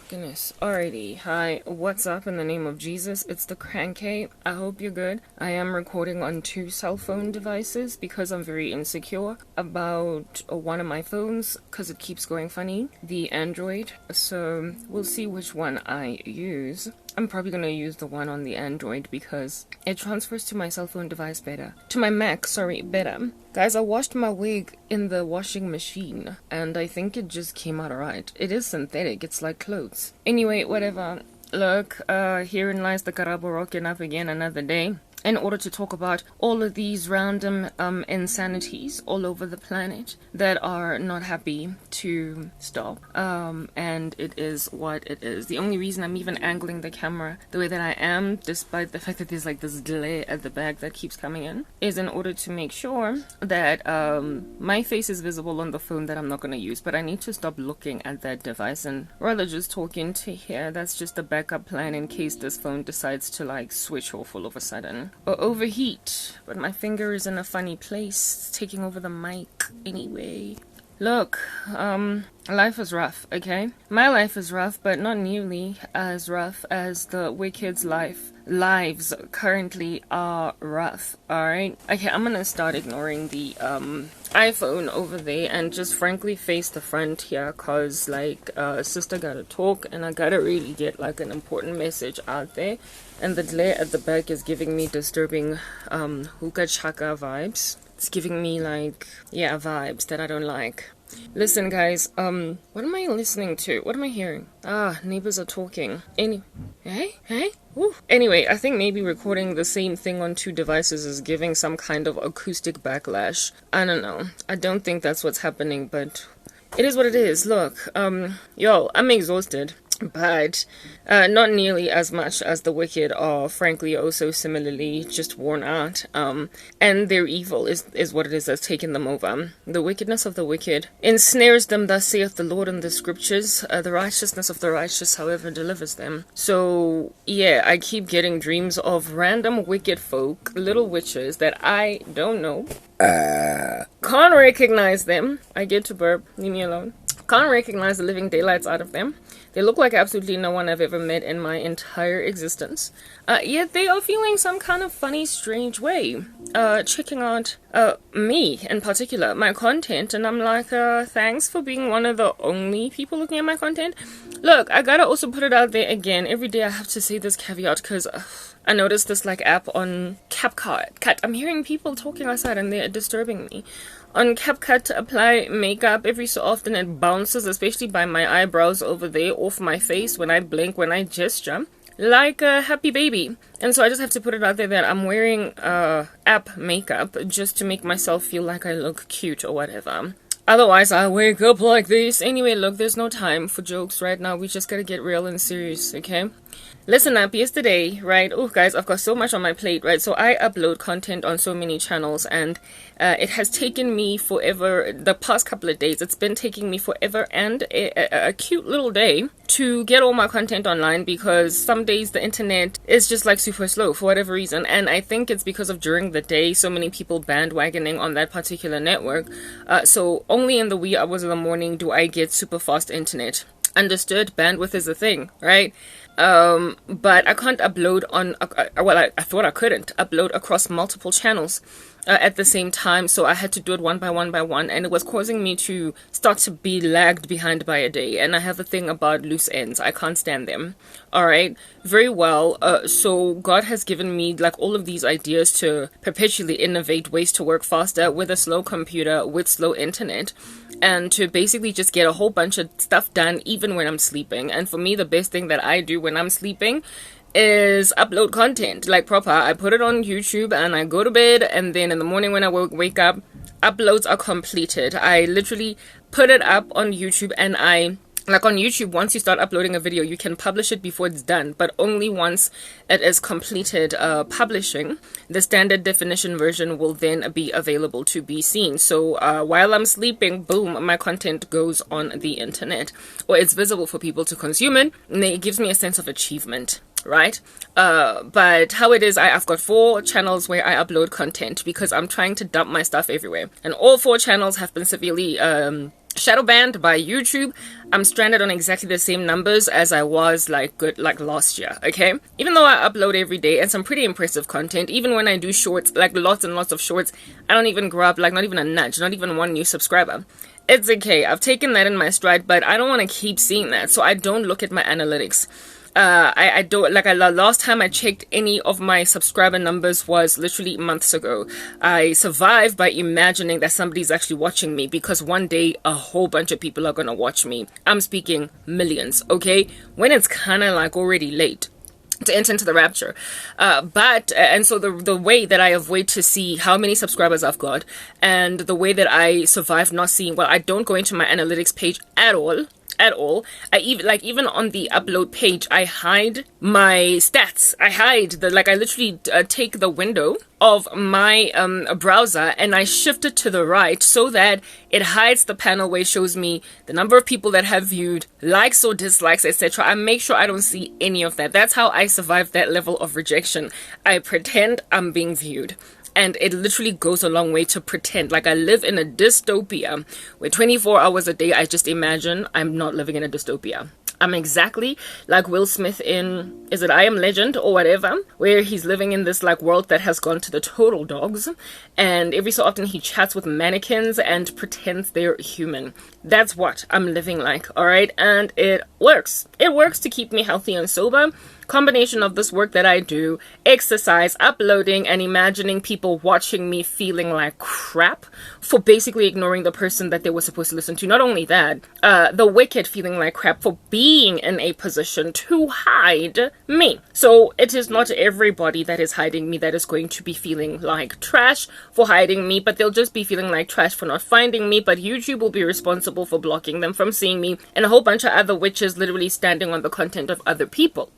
Goodness. Alrighty. Hi, what's up in the name of Jesus? It's the Crankcake. I hope you're good. I am recording on 2 cell phone devices because I'm very insecure about one of my phones because it keeps going funny, the Android. So we'll see which one I use. I'm probably going to use the one on the Android because it transfers to my cell phone device better. To my Mac, sorry, better. Guys, I washed my wig in the washing machine and I think it just came out alright. It is synthetic, it's like clothes. Anyway, whatever. Look, herein lies the Karabo rocking up again another day. In order to talk about all of these random insanities all over the planet that are not happy to stop. And it is what it is. The only reason I'm even angling the camera the way that I am, despite the fact that there's like this delay at the back that keeps coming in, is in order to make sure that my face is visible on the phone that I'm not going to use. But I need to stop looking at that device and rather just talk into here. That's just a backup plan in case this phone decides to like switch off all of a sudden. Or overheat, but my finger is in a funny place. It's taking over the mic anyway. Look, life is rough, okay? My life is rough, but not nearly as rough as the Wicked's lives currently are rough, alright? Okay, I'm gonna start ignoring the iPhone over there and just frankly face the front here, cause like sister gotta talk and I gotta really get like an important message out there. And the delay at the back is giving me disturbing hookah chaka vibes. It's giving me like, yeah, vibes that I don't like. Listen guys, what am I listening to? What am I hearing? Neighbors are talking. Hey? Woo. Anyway, I think maybe recording the same thing on 2 devices is giving some kind of acoustic backlash. I don't know. I don't think that's what's happening, but it is what it is. Look, yo, I'm exhausted. But not nearly as much as the Wicked are, frankly, also similarly just worn out. And their evil is what it is that's taken them over. The wickedness of the wicked ensnares them, thus saith the Lord in the scriptures. The righteousness of the righteous, however, delivers them. So, yeah, I keep getting dreams of random wicked folk, little witches that I don't know. Can't recognize them. I get to burp. Leave me alone. Can't recognize the living daylights out of them. They look like absolutely no one I've ever met in my entire existence. Yet they are feeling some kind of funny, strange way. Checking out me in particular, my content, and I'm like, thanks for being one of the only people looking at my content. Look, I gotta also put it out there again. Every day I have to say this caveat because I noticed this like app on CapCut. I'm hearing people talking outside and they're disturbing me. On CapCut to apply makeup, every so often it bounces, especially by my eyebrows over there, off my face when I blink, when I gesture, like a happy baby. And so I just have to put it out there that I'm wearing app makeup just to make myself feel like I look cute or whatever. Otherwise, I wake up like this. Anyway, look, there's no time for jokes right now. We just gotta get real and serious, okay? Listen up, yesterday, right? Oh, guys, I've got so much on my plate, right? So I upload content on so many channels, and it has taken me forever, the past couple of days, it's been taking me forever and a cute little day to get all my content online because some days the internet is just like super slow for whatever reason. And I think it's because of during the day, so many people bandwagoning on that particular network. So only in the wee hours of the morning do I get super fast internet. Understood? Bandwidth is a thing, right? But I can't upload on, I thought I couldn't upload across multiple channels at the same time, so I had to do it one by one, and it was causing me to start to be lagged behind by a day. And I have a thing about loose ends. I can't stand them. Alright, very well. So God has given me like all of these ideas to perpetually innovate ways to work faster with a slow computer, with slow internet, and to basically just get a whole bunch of stuff done even when I'm sleeping. And for me, the best thing that I do when I'm sleeping is upload content like proper. I put it on YouTube and I go to bed, and then in the morning when I wake up, uploads are completed. I literally put it up on YouTube, and like on YouTube, once you start uploading a video, you can publish it before it's done, but only once it is completed publishing. The standard definition version will then be available to be seen. So while I'm sleeping, boom, my content goes on the internet, or it's visible for people to consume it, and it gives me a sense of achievement. Right? But how it is, I've got 4 channels where I upload content because I'm trying to dump my stuff everywhere. And all 4 channels have been severely shadow banned by YouTube. I'm stranded on exactly the same numbers as I was like last year, okay? Even though I upload every day and some pretty impressive content, even when I do shorts, like lots and lots of shorts, I don't even grow up, like not even a nudge, not even one new subscriber. It's okay. I've taken that in my stride, but I don't want to keep seeing that, so I don't look at my analytics. I don't, like, last time I checked any of my subscriber numbers was literally months ago. I survived by imagining that somebody's actually watching me, because one day a whole bunch of people are gonna watch me. I'm speaking millions, okay? When it's kind of like already late to enter into the rapture. And so the way that I avoid to see how many subscribers I've got, and the way that I survive not seeing, well, I don't go into my analytics page at all. I even on the upload page, I hide my stats. I literally take the window of my browser and I shift it to the right so that it hides the panel where it shows me the number of people that have viewed, likes or dislikes, etc. I make sure I don't see any of that. That's how I survive that level of rejection. I pretend I'm being viewed. And it literally goes a long way to pretend. Like, I live in a dystopia where 24 hours a day, I just imagine I'm not living in a dystopia. I'm exactly like Will Smith in, is it I Am Legend or whatever, where he's living in this like world that has gone to the total dogs, and every so often he chats with mannequins and pretends they're human. That's what I'm living like, alright? And it works. It works to keep me healthy and sober. Combination of this work that I do, exercise, uploading, and imagining people watching me feeling like crap for basically ignoring the person that they were supposed to listen to. Not only that, the wicked feeling like crap for being in a position to hide me. So it is not everybody that is hiding me that is going to be feeling like trash for hiding me, but they'll just be feeling like trash for not finding me. But YouTube will be responsible for blocking them from seeing me, and a whole bunch of other witches literally standing on the content of other people.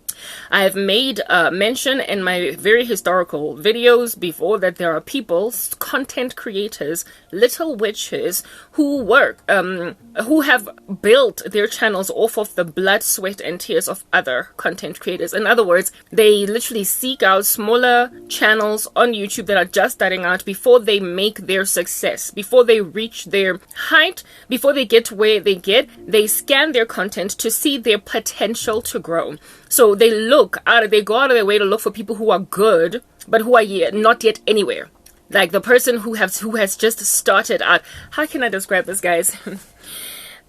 I have made mention in my very historical videos before that there are people, content creators, little witches who work, who have built their channels off of the blood, sweat, and tears of other content creators. In other words, they literally seek out smaller channels on YouTube that are just starting out before they make their success, before they reach their height, before they get to where they get. They scan their content to see their potential to grow. So they go out of their way to look for people who are good, but who are not yet anywhere. Like the person who has just started out. How can I describe this, guys?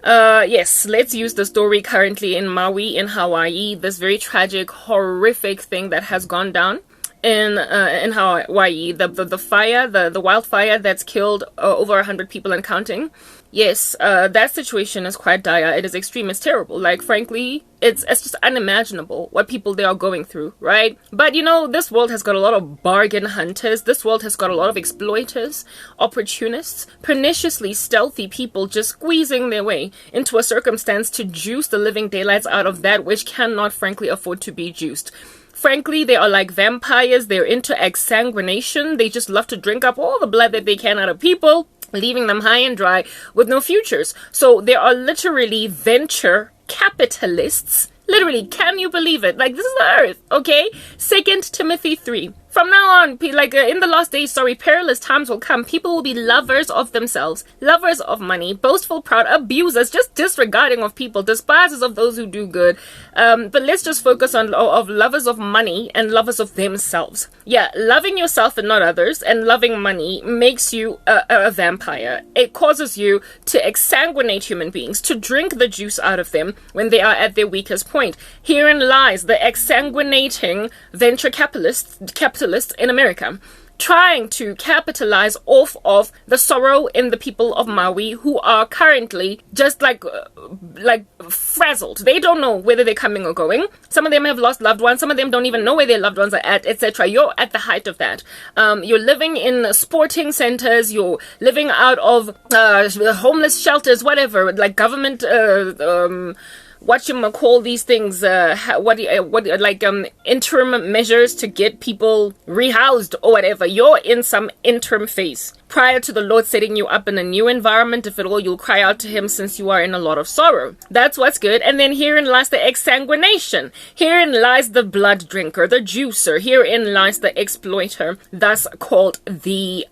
Yes, let's use the story currently in Maui, in Hawaii. This very tragic, horrific thing that has gone down in Hawaii. The fire, the wildfire that's killed over 100 people and counting. Yes, that situation is quite dire. It is extreme. It's terrible. Like, frankly, it's just unimaginable what people they are going through, right? But, you know, this world has got a lot of bargain hunters. This world has got a lot of exploiters, opportunists, perniciously stealthy people just squeezing their way into a circumstance to juice the living daylights out of that which cannot, frankly, afford to be juiced. Frankly, they are like vampires. They're into exsanguination. They just love to drink up all the blood that they can out of people, leaving them high and dry with no futures. So there are literally venture capitalists. Literally, can you believe it? Like, this is the earth, okay? 2 Timothy 3. From now on, in the last days, perilous times will come. People will be lovers of themselves, lovers of money, boastful, proud, abusers, just disregarding of people, despisers of those who do good. But let's just focus on lovers of money and lovers of themselves. Yeah, loving yourself and not others, and loving money makes you a vampire. It causes you to exsanguinate human beings, to drink the juice out of them when they are at their weakest point. Herein lies the exsanguinating venture capitalists in America, trying to capitalize off of the sorrow in the people of Maui, who are currently just like frazzled. They don't know whether they're coming or going. Some of them have lost loved ones. Some of them don't even know where their loved ones are at, etc. You're at the height of that. You're living in sporting centers. You're living out of homeless shelters, whatever, like government call these things, interim measures to get people rehoused or whatever. You're in some interim phase prior to the Lord setting you up in a new environment. If at all, you'll cry out to him since you are in a lot of sorrow. That's what's good. And then herein lies the exsanguination. Herein lies the blood drinker, the juicer. Herein lies the exploiter, thus called the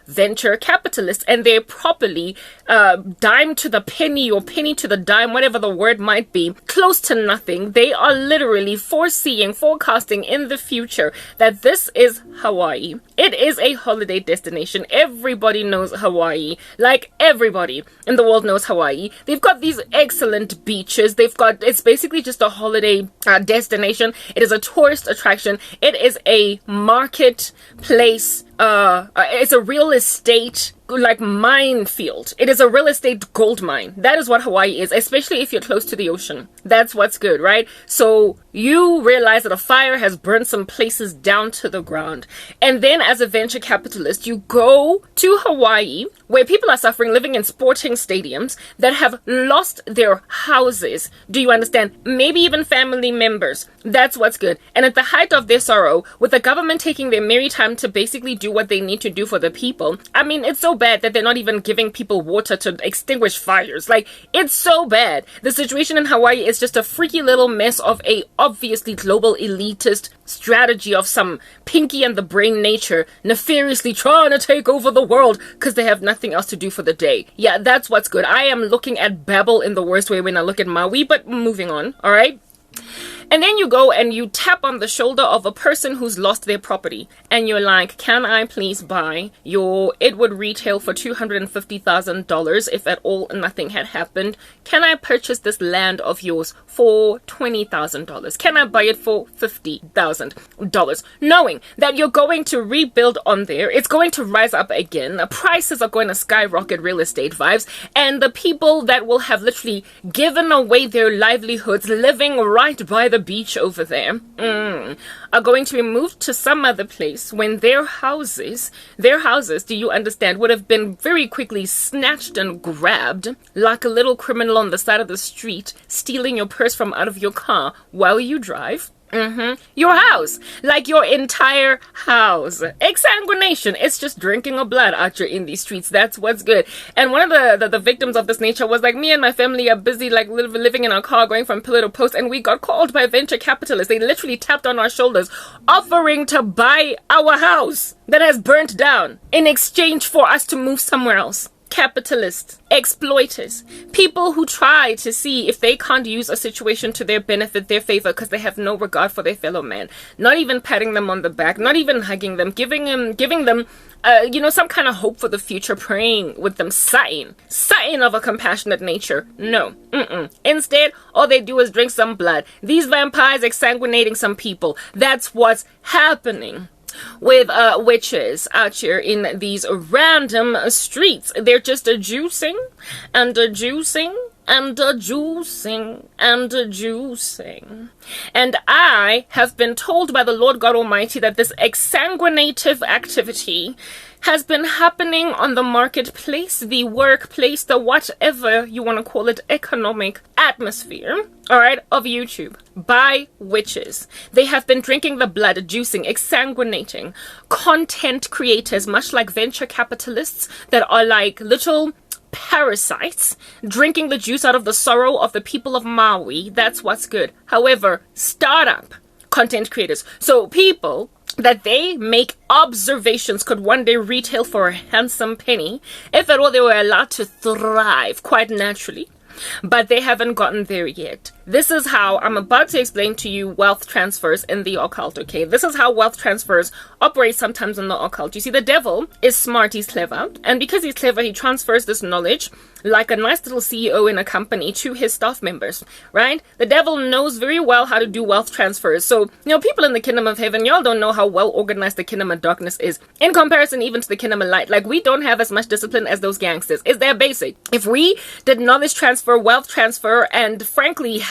venture capitalist. And they're properly dime to the penny or penny to the dime, whatever the word might be, close to nothing. They are literally forecasting in the future that this is Hawaii. It is a holiday destination. Everybody knows Hawaii. Like, everybody in the world knows Hawaii. They've got these excellent beaches. It's basically just a holiday destination. It is a tourist attraction. It is a marketplace. It's a real estate like minefield. It is a real estate gold mine. That is what Hawaii is, especially if you're close to the ocean. That's what's good, right? So you realize that a fire has burned some places down to the ground. And then as a venture capitalist, you go to Hawaii where people are suffering, living in sporting stadiums that have lost their houses. Do you understand? Maybe even family members. That's what's good. And at the height of their sorrow, with the government taking their merry time to basically do what they need to do for the people. I mean, it's so bad that they're not even giving people water to extinguish fires. Like, it's so bad. The situation in Hawaii is just a freaky little mess of a obviously global elitist strategy of some Pinky and the Brain nature nefariously trying to take over the world because they have nothing else to do for the day. Yeah, that's what's good. I am looking at Babel in the worst way when I look at Maui, but moving on, all right? And then you go and you tap on the shoulder of a person who's lost their property. And you're like, can I please buy your, it would retail for $250,000 if at all nothing had happened. Can I purchase this land of yours for $20,000? Can I buy it for $50,000? Knowing that you're going to rebuild on there. It's going to rise up again. The prices are going to skyrocket, real estate vibes. And the people that will have literally given away their livelihoods living right by the beach over there are going to be moved to some other place when their houses, do you understand, would have been very quickly snatched and grabbed like a little criminal on the side of the street, stealing your purse from out of your car while you drive. Your house, like your entire house. Exsanguination. It's just drinking of blood out here in these streets. That's what's good. And one of the victims of this nature was like, me and my family are busy like living in our car, going from pillar to post, and we got called by venture capitalists. They literally tapped on our shoulders, offering to buy our house that has burnt down in exchange for us to move somewhere else. Capitalists, exploiters, people who try to see if they can't use a situation to their benefit, their favor, because they have no regard for their fellow man. Not even patting them on the back, not even hugging them, giving them some kind of hope for the future, praying with them, sign of a compassionate nature. No. Instead, all they do is drink some blood. These vampires exsanguinating some people. That's what's happening with witches out here in these random streets. They're just a juicing and a juicing and a juicing and a juicing. And I have been told by the Lord God Almighty that this exsanguinative activity has been happening on the marketplace, the workplace, the whatever you want to call it, economic atmosphere, all right, of YouTube by witches. They have been drinking the blood, juicing, exsanguinating content creators, much like venture capitalists that are like little parasites, drinking the juice out of the sorrow of the people of Maui. That's what's good. However, startup content creators, so people that they make observations could one day retail for a handsome penny if at all they were allowed to thrive quite naturally. But they haven't gotten there yet. This is how I'm about to explain to you wealth transfers in the occult, okay? This is how wealth transfers operate sometimes in the occult. You see, the devil is smart, he's clever. And because he's clever, he transfers this knowledge like a nice little CEO in a company to his staff members, right? The devil knows very well how to do wealth transfers. So, people in the kingdom of heaven, y'all don't know how well organized the kingdom of darkness is in comparison even to the kingdom of light. Like, we don't have as much discipline as those gangsters. It's their basic. If we did knowledge transfer, wealth transfer, and frankly,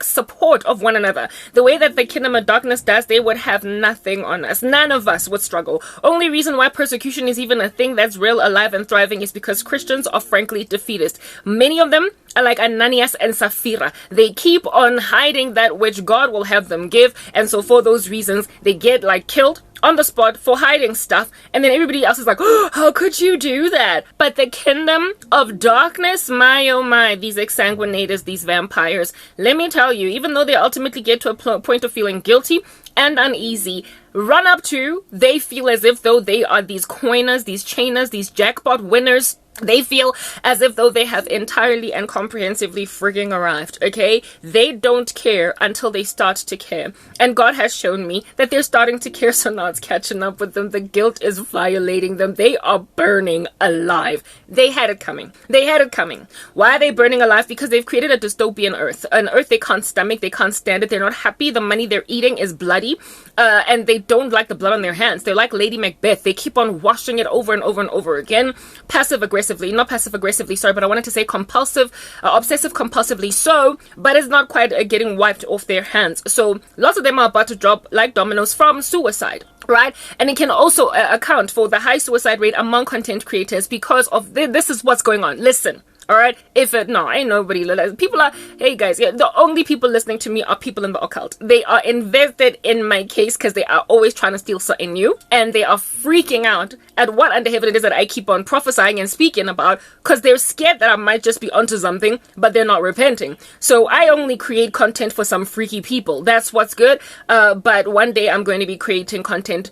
support of one another, the way that the kingdom of darkness does, they would have nothing on us. None of us would struggle. Only reason why persecution is even a thing that's real, alive, and thriving is because Christians are frankly defeatist. Many of them are like Ananias and Sapphira. They keep on hiding that which God will have them give, and so for those reasons, they get like killed on the spot for hiding stuff, and then everybody else is like, oh, how could you do that? But the kingdom of darkness, my oh my, these exsanguinators, these vampires, let me tell you, even though they ultimately get to a point of feeling guilty and uneasy, run up to, they feel as if though they are these coiners, these chainers, these jackpot winners. They feel as if though they have entirely and comprehensively frigging arrived, okay? They don't care until they start to care. And God has shown me that they're starting to care, so now it's catching up with them. The guilt is violating them. They are burning alive. They had it coming. They had it coming. Why are they burning alive? Because they've created a dystopian earth. An earth they can't stomach. They can't stand it. They're not happy. The money they're eating is bloody. And they don't like the blood on their hands. They're like Lady Macbeth. They keep on washing it over and over and over again. Not passive aggressively, sorry, but I wanted to say compulsive, obsessive compulsively so, but it's not quite getting wiped off their hands. So lots of them are about to drop like dominoes from suicide. Right? And it can also account for the high suicide rate among content creators because of this is what's going on. Listen. All right, ain't nobody. People are, hey guys, yeah, the only people listening to me are people in the occult. They are invested in my case because they are always trying to steal something new, and they are freaking out at what under heaven it is that I keep on prophesying and speaking about because they're scared that I might just be onto something, but they're not repenting. So I only create content for some freaky people. That's what's good. But one day I'm going to be creating content,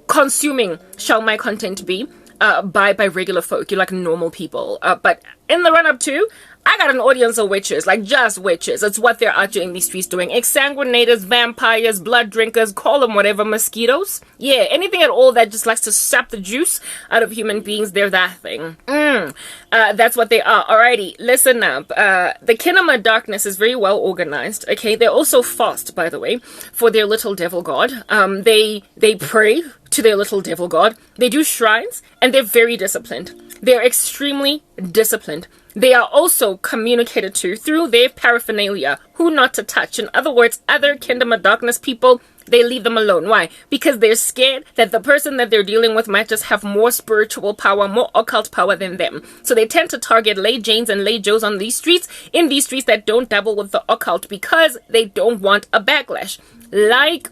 consuming shall my content be. By regular folk, you're like normal people. But in the run-up to, I got an audience of witches, like just witches. It's what they're out here in these streets doing. Exsanguinators, vampires, blood drinkers, call them whatever, mosquitoes. Yeah, anything at all that just likes to sap the juice out of human beings, they're that thing. That's what they are. Alrighty, listen up. The kingdom of darkness is very well organized, okay? They're also fast, by the way, for their little devil god. They pray to their little devil god. They do shrines, and they're very disciplined. They're extremely disciplined. They are also communicated to through their paraphernalia, who not to touch. In other words, other kingdom of darkness people, they leave them alone. Why? Because they're scared that the person that they're dealing with might just have more spiritual power, more occult power than them. So they tend to target Lay Janes and Lay Joes on these streets, in these streets that don't dabble with the occult, because they don't want a backlash. Like,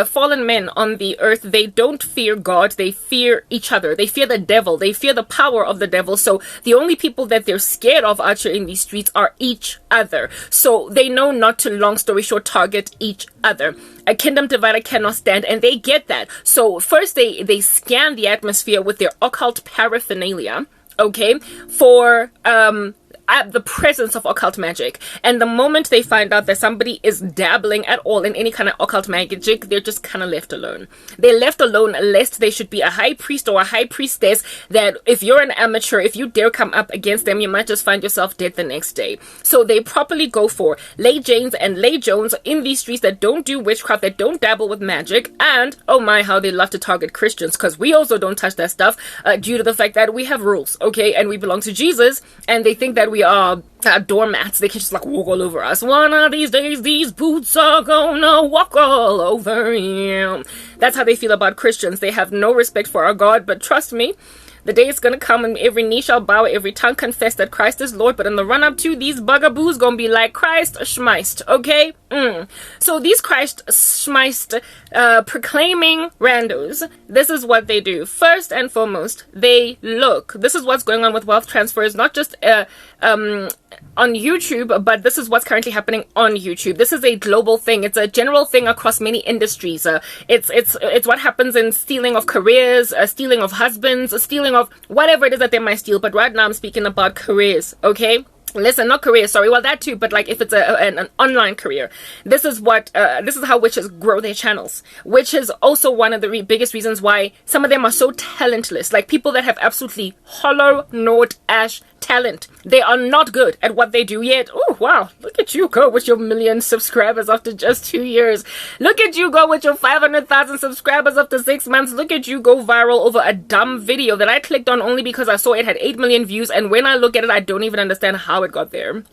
fallen men on the earth, they don't fear God, they fear each other. They fear the devil. They fear the power of the devil. So the only people that they're scared of out here in these streets are each other. So they know not to, long story short, target each other. A kingdom divider cannot stand, and they get that. So first they scan the atmosphere with their occult paraphernalia, okay, for at the presence of occult magic. And the moment they find out that somebody is dabbling at all in any kind of occult magic, they're just kind of left alone. They're left alone lest they should be a high priest or a high priestess that if you're an amateur, if you dare come up against them, you might just find yourself dead the next day. So they properly go for Lay Janes and Lay Jones in these streets that don't do witchcraft, that don't dabble with magic. And oh my, how they love to target Christians, because we also don't touch that stuff due to the fact that we have rules, okay, and we belong to Jesus, and they think that we are doormats. They can just like walk all over us. One of these days, these boots are gonna walk all over you. That's how they feel about Christians. They have no respect for our God, but trust me, the day is gonna come and every knee shall bow, every tongue confess that Christ is Lord. But in the run-up to, these bugaboos gonna be like Christ schmeist, okay? So these Christ schmeist proclaiming randos, this is what they do. First and foremost, they look. This is what's going on with wealth transfers, not just on YouTube, but this is what's currently happening on YouTube. This is a global thing. It's a general thing across many industries. It's what happens in stealing of careers, stealing of husbands, stealing of whatever it is that they might steal. But right now I'm speaking about careers, okay? Listen, not career, sorry, well that too, but like if it's an online career, this is how witches grow their channels, which is also one of the biggest reasons why some of them are so talentless, like people that have absolutely hollow Nord Ash talent. They are not good at what they do yet. Oh wow, look at you go with your 1 million subscribers after just 2 years. Look at you go with your 500,000 subscribers after 6 months. Look at you go viral over a dumb video that I clicked on only because I saw it had 8 million views, and when I look at it I don't even understand how it got there.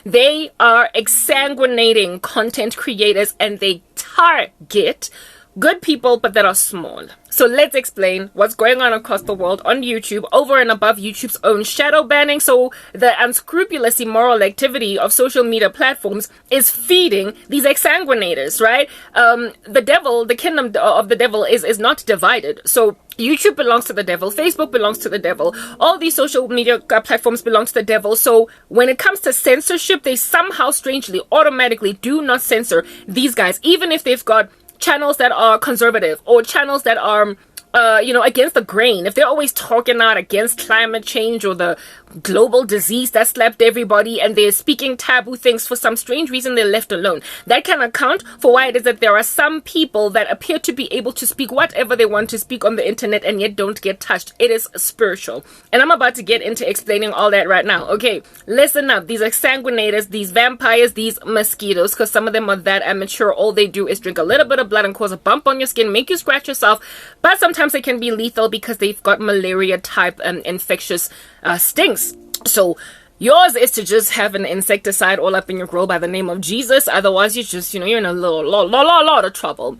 They are exsanguinating content creators, and they target good people, but that are small. So let's explain what's going on across the world on YouTube, over and above YouTube's own shadow banning. So the unscrupulous immoral activity of social media platforms is feeding these exsanguinators, right? The devil, the kingdom of the devil is not divided. So YouTube belongs to the devil, Facebook belongs to the devil, all these social media platforms belong to the devil. So when it comes to censorship, they somehow strangely automatically do not censor these guys, even if they've got channels that are conservative or channels that are against the grain. If they're always talking out against climate change or the global disease that slapped everybody, and they're speaking taboo things, for some strange reason they're left alone. That can account for why it is that there are some people that appear to be able to speak whatever they want to speak on the internet and yet don't get touched. It is spiritual. And I'm about to get into explaining all that right now. Okay, listen up. These exsanguinators, these vampires, these mosquitoes, because some of them are that amateur. All they do is drink a little bit of blood and cause a bump on your skin, make you scratch yourself. But sometimes they can be lethal because they've got malaria type infectious stings. So yours is to just have an insecticide all up in your grill by the name of Jesus. Otherwise, you just, you're in a lot of trouble.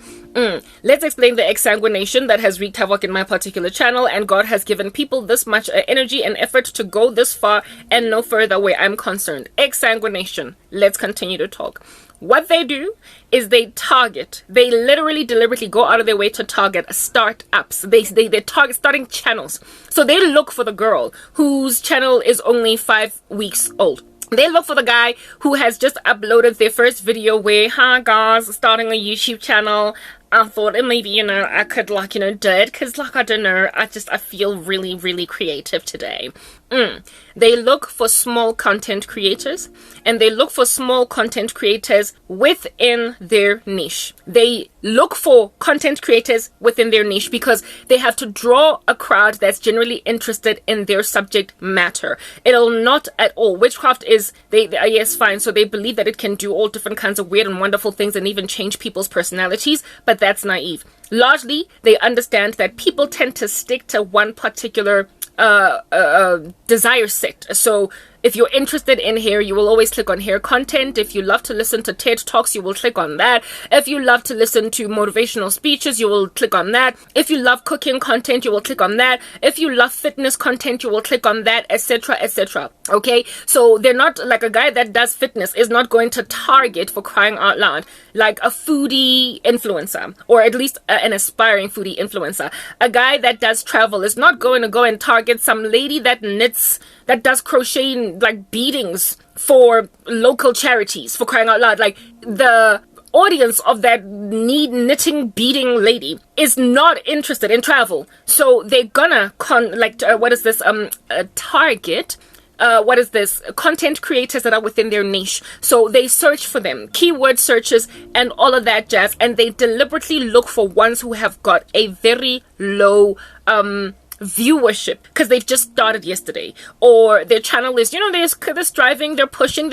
Let's explain the exsanguination that has wreaked havoc in my particular channel. And God has given people this much energy and effort to go this far and no further where I'm concerned. Exsanguination. Let's continue to talk. What they do is they literally deliberately go out of their way to target startups. They target starting channels. So they look for the girl whose channel is only 5 weeks old. They look for the guy who has just uploaded their first video where, hi guys, starting a YouTube channel. I thought maybe, I could do it because I don't know, I feel really, really creative today. They look for small content creators, and they look for small content creators within their niche. They look for content creators within their niche because they have to draw a crowd that's generally interested in their subject matter. It'll not at all. Witchcraft is, yes, fine. So they believe that it can do all different kinds of weird and wonderful things and even change people's personalities, but that's naive. Largely, they understand that people tend to stick to one particular desire set. So if you're interested in hair, you will always click on hair content. If you love to listen to TED Talks, you will click on that. If you love to listen to motivational speeches, you will click on that. If you love cooking content, you will click on that. If you love fitness content, you will click on that, etc., etc. Okay, so they're not like a guy that does fitness is not going to target, for crying out loud, like a foodie influencer, or at least an aspiring foodie influencer. A guy that does travel is not going to go and target some lady that knits, that does crochet like beadings for local charities, for crying out loud. Like, the audience of that knitting beading lady is not interested in travel, so they're gonna target content creators that are within their niche. So they search for them, keyword searches and all of that jazz, and they deliberately look for ones who have got a very low viewership because they've just started yesterday, or their channel is, they're striving, they're pushing,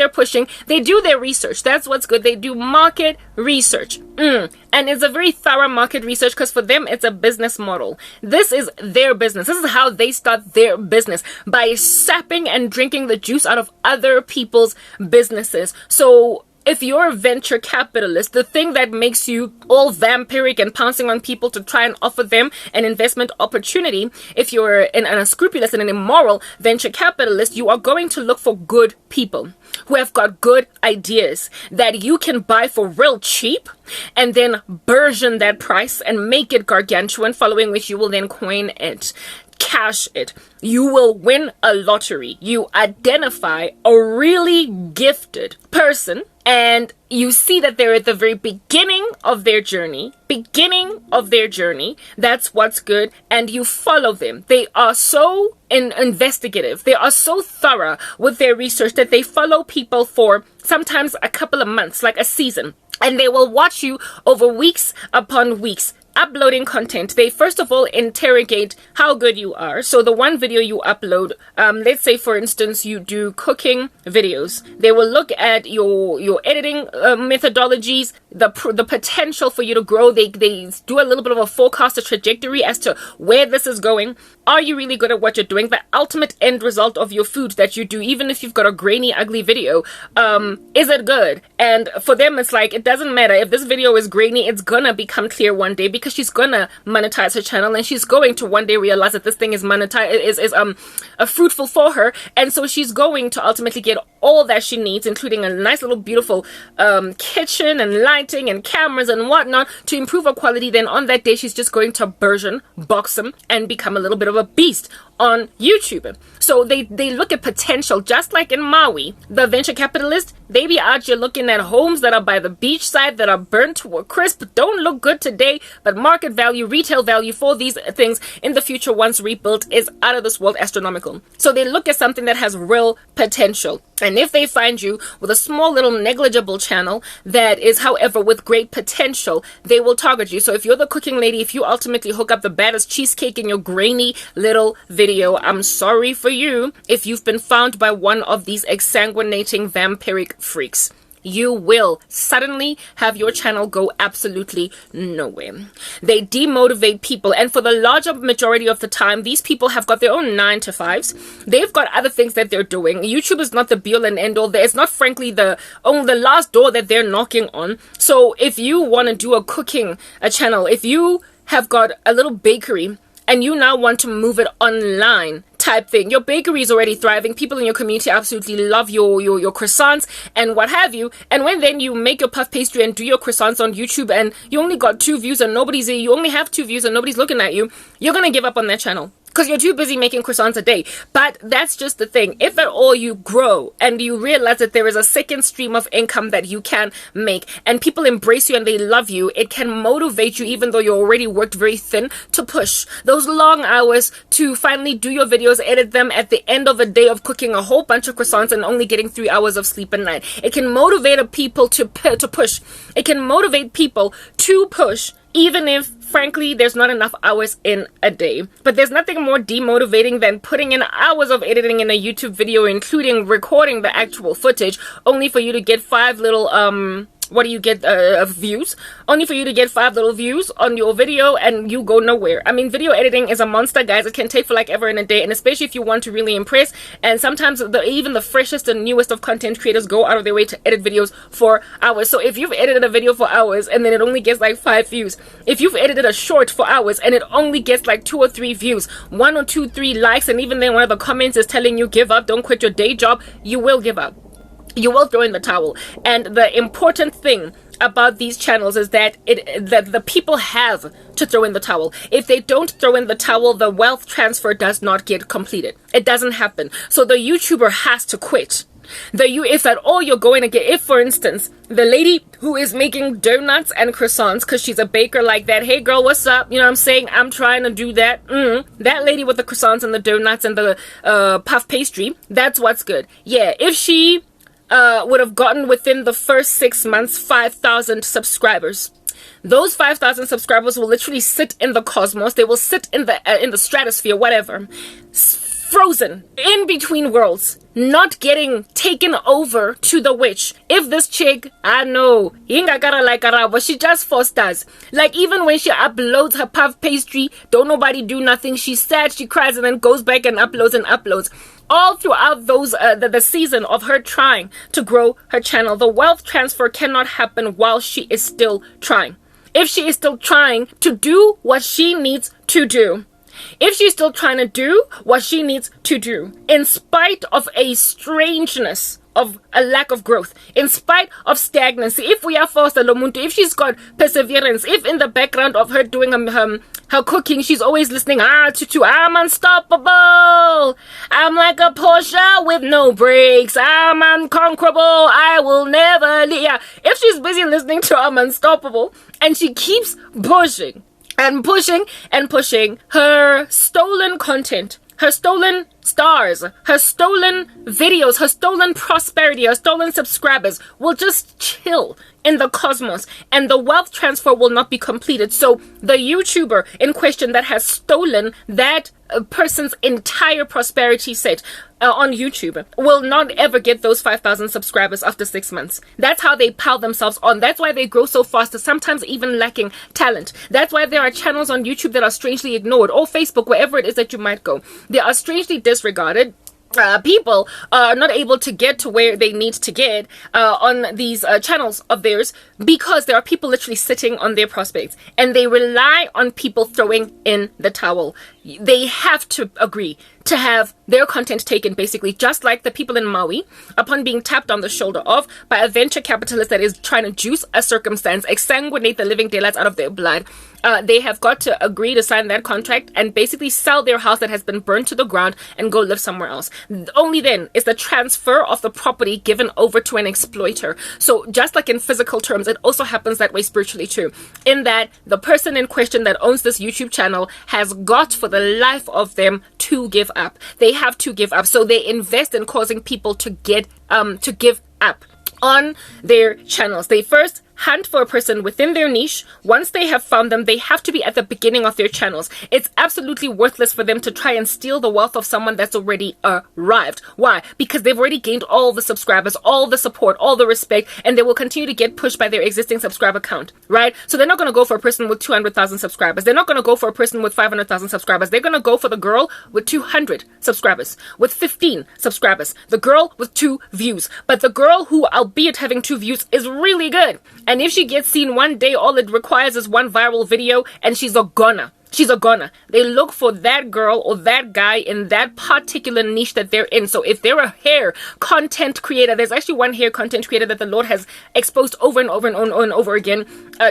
they do their research. That's what's good. They do market research, and it's a very thorough market research because for them it's a business model. This is their business. This is how they start their business, by sapping and drinking the juice out of other people's businesses. So if you're a venture capitalist, the thing that makes you all vampiric and pouncing on people to try and offer them an investment opportunity, if you're an unscrupulous and an immoral venture capitalist, you are going to look for good people who have got good ideas that you can buy for real cheap and then burgeon that price and make it gargantuan, following which you will then coin it, cash it. You will win a lottery. You identify a really gifted person and you see that they're at the very beginning of their journey. That's what's good. And you follow them. They are so investigative. They are so thorough with their research that they follow people for sometimes a couple of months, like a season. And they will watch you over weeks upon weeks, uploading content. They first of all interrogate how good you are. So the one video you upload, let's say for instance you do cooking videos, they will look at your editing methodologies, the potential for you to grow. They do a little bit of a forecast, a trajectory as to where this is going. Are you really good at what you're doing? The ultimate end result of your food that you do, even if you've got a grainy, ugly video, is it good? And for them, it's like, it doesn't matter. If this video is grainy, it's gonna become clear one day, because she's gonna monetize her channel, and she's going to one day realize that this thing is fruitful for her. And so she's going to ultimately get all that she needs, including a nice little beautiful kitchen and lighting and cameras and whatnot to improve her quality. Then on that day, she's just going to burgeon, blossom, and become a little bit of a beast on YouTube. So they look at potential, just like in Maui. The venture capitalist, they be out here looking at homes that are by the beach side, that are burnt to a crisp, don't look good today, but market value, retail value for these things in the future, once rebuilt, is out of this world astronomical. So they look at something that has real potential. And if they find you with a small little negligible channel that is, however, with great potential, they will target you. So if you're the cooking lady, if you ultimately hook up the baddest cheesecake in your grainy little video, I'm sorry for you if you've been found by one of these exsanguinating vampiric freaks. You will suddenly have your channel go absolutely nowhere. They demotivate people, and for the larger majority of the time, these people have got their own 9-to-5s. They've got other things that they're doing. YouTube is not the be-all and end-all. It's not, frankly, the last door that they're knocking on. So if you want to do a channel, if you have got a little bakery and you now want to move it online type thing, your bakery is already thriving, people in your community absolutely love your croissants and what have you, and when then you make your puff pastry and do your croissants on YouTube and you only got 2 views and you only have 2 views and nobody's looking at you, you're gonna give up on that channel because you're too busy making croissants a day. But that's just the thing. If at all you grow and you realize that there is a second stream of income that you can make, and people embrace you and they love you, it can motivate you, even though you already worked very thin, to push those long hours to finally do your videos, edit them at the end of a day of cooking a whole bunch of croissants and only getting 3 hours of sleep a night. It can motivate people to push. It can motivate people to push, even if, frankly, there's not enough hours in a day. But there's nothing more demotivating than putting in hours of editing in a YouTube video, including recording the actual footage, only for you to get 5 little views, only for you to get 5 little views on your video and you go nowhere. I mean, video editing is a monster, guys. It can take for like ever in a day, and especially if you want to really impress. And sometimes even the freshest and newest of content creators go out of their way to edit videos for hours. So if you've edited a video for hours and then it only gets like 5 views, if you've edited a short for hours and it only gets like 2 or 3 views, 1 or 2, 3 likes, and even then one of the comments is telling you give up, don't quit your day job, you will give up. You will throw in the towel. And the important thing about these channels is that the people have to throw in the towel. If they don't throw in the towel, the wealth transfer does not get completed. It doesn't happen. So the YouTuber has to quit. If at all you're going to get, if for instance, the lady who is making donuts and croissants because she's a baker like that, hey girl, what's up? You know what I'm saying? I'm trying to do that. That lady with the croissants and the donuts and the puff pastry, that's what's good. Yeah, if she would have gotten within the first 6 months 5,000 subscribers. Those 5,000 subscribers will literally sit in the cosmos. They will sit in the stratosphere, whatever, frozen in between worlds, not getting taken over to the witch. If this chick, I know, but she just fosters. Like, even when she uploads her puff pastry, don't nobody do nothing. She's sad, she cries, and then goes back and uploads. All throughout the season of her trying to grow her channel, the wealth transfer cannot happen while she is still trying. If she is still trying to do what she needs to do, if she's still trying to do what she needs to do, in spite of a strangeness of a lack of growth, in spite of stagnancy, if we are forced Lomuntu, if she's got perseverance, if in the background of her doing her cooking, she's always listening, Tutu, I'm unstoppable, I'm like a Porsche with no brakes, I'm unconquerable, I will never leave. Yeah. If she's busy listening to I'm unstoppable and she keeps pushing and pushing and pushing, her stolen content, her stolen stars, her stolen videos, her stolen prosperity, her stolen subscribers will just chill in the cosmos, and the wealth transfer will not be completed. So the YouTuber in question that has stolen that person's entire prosperity set on YouTube will not ever get those 5,000 subscribers after 6 months. That's how they pile themselves on. That's why they grow so fast, sometimes even lacking talent. That's why there are channels on YouTube that are strangely ignored, or Facebook, wherever it is that you might go. They are strangely disregarded. People are not able to get to where they need to get on these channels of theirs, because there are people literally sitting on their prospects, and they rely on people throwing in the towel. They have to agree to have their content taken, basically, just like the people in Maui, upon being tapped on the shoulder of by a venture capitalist that is trying to juice a circumstance, exsanguinate the living daylights out of their blood. They have got to agree to sign that contract and basically sell their house that has been burned to the ground and go live somewhere else. Only then is the transfer of the property given over to an exploiter. So just like in physical terms, it also happens that way spiritually too, in that the person in question that owns this YouTube channel has got for the life of them to give up. They have to give up. So they invest in causing people to give up on their channels. They first hunt for a person within their niche. Once they have found them, they have to be at the beginning of their channels. It's absolutely worthless for them to try and steal the wealth of someone that's already arrived. Why? Because they've already gained all the subscribers, all the support, all the respect, and they will continue to get pushed by their existing subscriber count, right? So they're not going to go for a person with 200,000 subscribers. They're not going to go for a person with 500,000 subscribers. They're going to go for the girl with 200 subscribers, with 15 subscribers, the girl with 2 views. But the girl who, albeit having 2 views, is really good. And if she gets seen one day, all it requires is one viral video, and she's a goner. She's a goner. They look for that girl or that guy in that particular niche that they're in. So if they're a hair content creator, there's actually one hair content creator that the Lord has exposed over and over and over again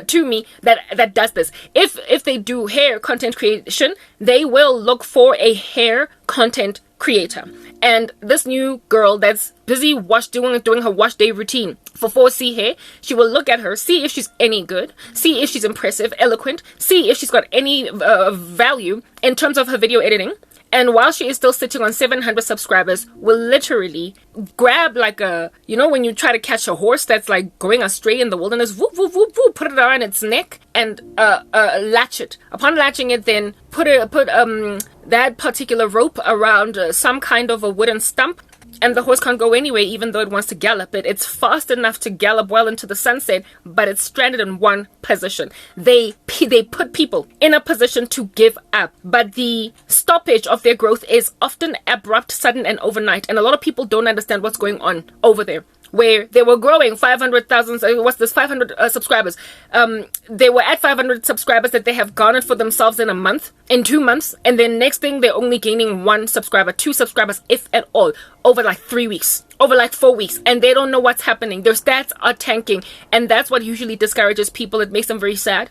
to me that does this. If they do hair content creation, they will look for a hair content creator. And this new girl that's busy doing her wash day routine for 4C hair, she will look at her, see if she's any good, see if she's impressive, eloquent, see if she's got any value in terms of her video editing. And while she is still sitting on 700 subscribers, will literally grab like when you try to catch a horse that's like going astray in the wilderness, whoop, whoop, whoop, whoop, put it around its neck and latch it. Upon latching it, then put that particular rope around some kind of a wooden stump, and the horse can't go anywhere even though it wants to gallop. It's fast enough to gallop well into the sunset, but it's stranded in one position. They put people in a position to give up, but the stoppage of their growth is often abrupt, sudden, and overnight. And a lot of people don't understand what's going on over there. Where they were growing 500,000, 500 subscribers. They were at 500 subscribers that they have garnered for themselves in 2 months. And then next thing, they're only gaining 1 subscriber, 2 subscribers, if at all, over like 3 weeks, over like 4 weeks. And they don't know what's happening. Their stats are tanking. And that's what usually discourages people. It makes them very sad.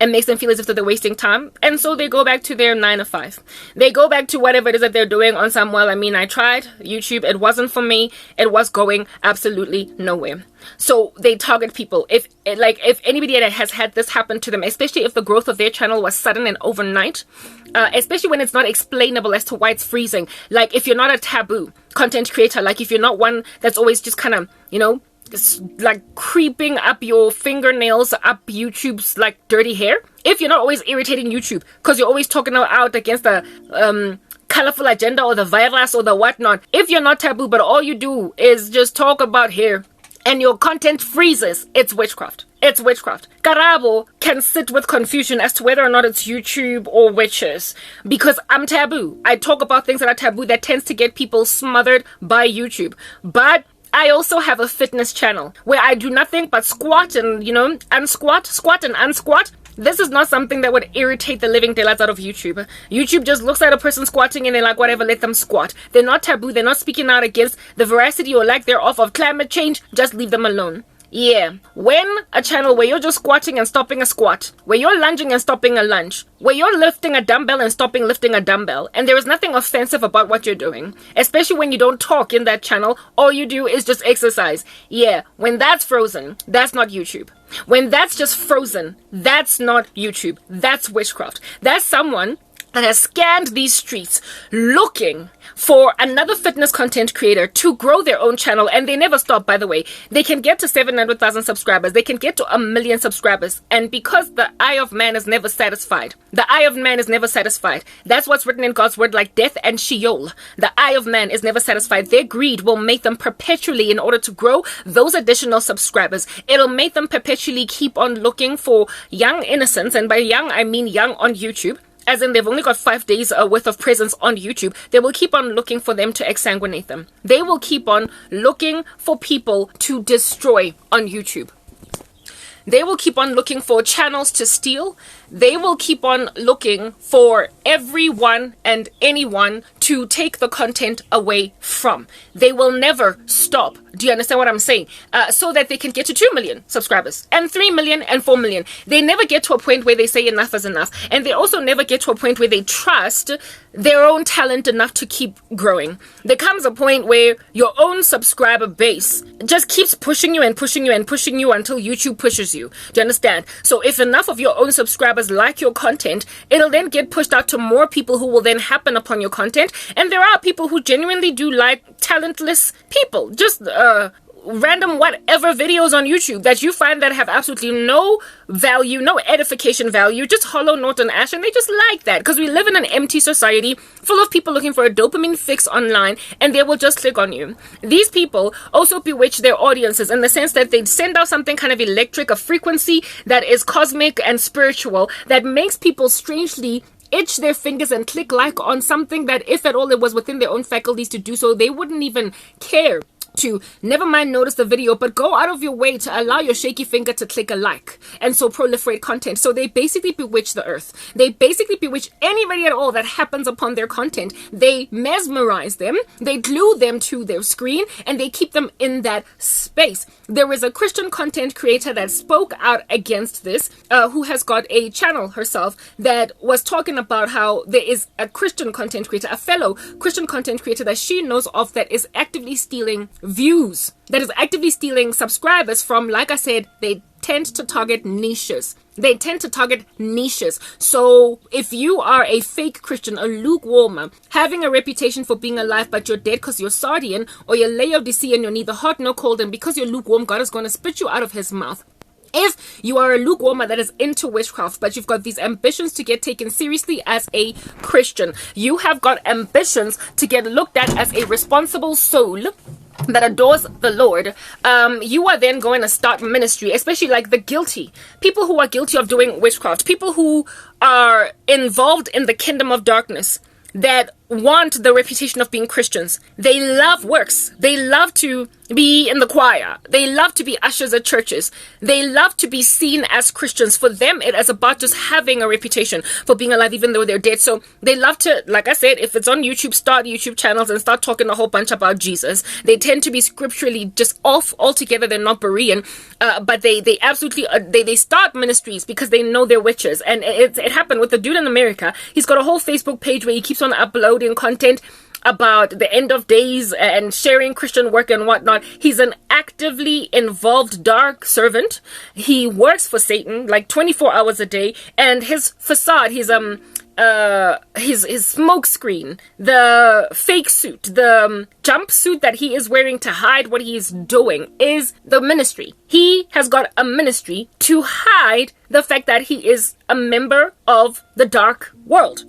And makes them feel as if they're wasting time. And so they go back to their 9 to 5. They go back to whatever it is that they're doing on some, I tried YouTube. It wasn't for me. It was going absolutely nowhere. So they target people. If anybody that has had this happen to them, especially if the growth of their channel was sudden and overnight, especially when it's not explainable as to why it's freezing. Like if you're not a taboo content creator, like if you're not one that's always just kind of, it's like creeping up your fingernails up YouTube's like dirty hair. If you're not always irritating YouTube because you're always talking out against the colorful agenda or the virus or the whatnot. If you're not taboo but all you do is just talk about hair and your content freezes, it's witchcraft. It's witchcraft. Karabo can sit with confusion as to whether or not it's YouTube or witches, because I'm taboo. I talk about things that are taboo that tends to get people smothered by YouTube. But I also have a fitness channel where I do nothing but squat and, squat and unsquat. This is not something that would irritate the living daylights out of YouTube. YouTube just looks at a person squatting and they're like, whatever, let them squat. They're not taboo. They're not speaking out against the veracity or lack thereof of climate change. Just leave them alone. Yeah, when a channel where you're just squatting and stopping a squat, where you're lunging and stopping a lunge, where you're lifting a dumbbell and stopping lifting a dumbbell, and there is nothing offensive about what you're doing, especially when you don't talk in that channel, all you do is just exercise. Yeah, when that's frozen, that's not YouTube. When that's just frozen, that's not YouTube. That's witchcraft. That's someone that has scanned these streets looking for another fitness content creator to grow their own channel, and they never stop, by the way. They can get to 700,000 subscribers. They can get to 1 million subscribers. And because the eye of man is never satisfied, the eye of man is never satisfied. That's what's written in God's word, like death and Sheol. The eye of man is never satisfied. Their greed will make them perpetually, in order to grow those additional subscribers, it'll make them perpetually keep on looking for young innocents. And by young, I mean young on YouTube. As in, they've only got 5 days worth of presence on YouTube. They will keep on looking for them to exsanguinate them. They will keep on looking for people to destroy on YouTube. They will keep on looking for channels to steal. They will keep on looking for everyone and anyone to take the content away from. They will never stop. Do you understand what I'm saying? So that they can get to 2 million subscribers and 3 million and 4 million. They never get to a point where they say enough is enough. And they also never get to a point where they trust their own talent enough to keep growing. There comes a point where your own subscriber base just keeps pushing you and pushing you and pushing you until YouTube pushes you. Do you understand? So if enough of your own subscribers like your content, it'll then get pushed out to more people who will then happen upon your content. And there are people who genuinely do like talentless people. Just random whatever videos on YouTube that you find that have absolutely no value, no edification value, just hollow, knot, and ash, and they just like that because we live in an empty society full of people looking for a dopamine fix online, and they will just click on you. These people also bewitch their audiences in the sense that they send out something kind of electric, a frequency that is cosmic and spiritual that makes people strangely itch their fingers and click like on something that, if at all it was within their own faculties to do so, they wouldn't even care to, never mind notice the video, but go out of your way to allow your shaky finger to click a like, and so proliferate content. So they basically bewitch the earth. They basically bewitch anybody at all that happens upon their content. They mesmerize them, they glue them to their screen, and they keep them in that space. There is a Christian content creator that spoke out against this, who has got a channel herself, that was talking about how there is a Christian content creator, a fellow Christian content creator that she knows of, that is actively stealing views, that is actively stealing subscribers from, like I said, they tend to target niches. They tend to target niches. So if you are a fake Christian, a lukewarmer, having a reputation for being alive, but you're dead because you're Sardian, or you're Laodicean, you're neither hot nor cold, and because you're lukewarm, God is going to spit you out of his mouth. If you are a lukewarmer that is into witchcraft, but you've got these ambitions to get taken seriously as a Christian, you have got ambitions to get looked at as a responsible soul that adores the Lord, you are then going to start ministry, especially like the guilty people who are guilty of doing witchcraft, people who are involved in the kingdom of darkness, that want the reputation of being Christians. They love works. They love to be in the choir. They love to be ushers at churches. They love to be seen as Christians. For them, it is about just having a reputation for being alive even though they're dead. So they love to, like I said, if it's on YouTube, start YouTube channels and start talking a whole bunch about Jesus. They tend to be scripturally just off altogether. They're not Berean, but they absolutely, they start ministries because they know they're witches. And it happened with the dude in America. He's got a whole Facebook page where he keeps on uploading content about the end of days and sharing Christian work and whatnot. He's an actively involved dark servant. He works for Satan like 24 hours a day, and his facade, his smoke screen, the fake suit, the jumpsuit that he is wearing to hide what he is doing is the ministry. He has got a ministry to hide the fact that he is a member of the dark world.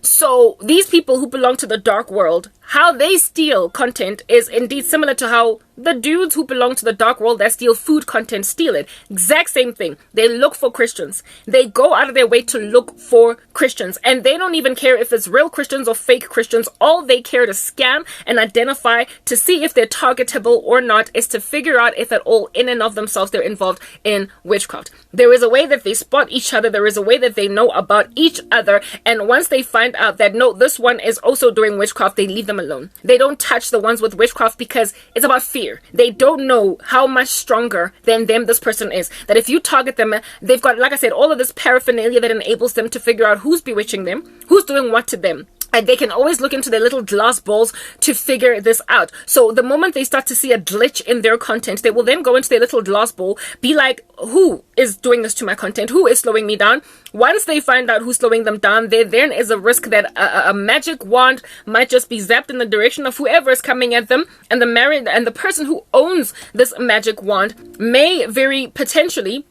So these people who belong to the dark world, how they steal content is indeed similar to how the dudes who belong to the dark world that steal food content steal it. Exact same thing. They look for Christians. They go out of their way to look for Christians. And they don't even care if it's real Christians or fake Christians. All they care to scan and identify to see if they're targetable or not is to figure out if at all in and of themselves they're involved in witchcraft. There is a way that they spot each other. There is a way that they know about each other. And once they find out that no, this one is also doing witchcraft, they leave them alone. They don't touch the ones with witchcraft because it's about fear. They don't know how much stronger than them this person is. That if you target them, they've got, like I said, all of this paraphernalia that enables them to figure out who's bewitching them, who's doing what to them, And they can always look into their little glass balls to figure this out. So the moment they start to see a glitch in their content, they will then go into their little glass ball, be like, who is doing this to my content? Who is slowing me down? Once they find out who's slowing them down, there then is a risk that a magic wand might just be zapped in the direction of whoever is coming at them. And the person who owns this magic wand may very potentially,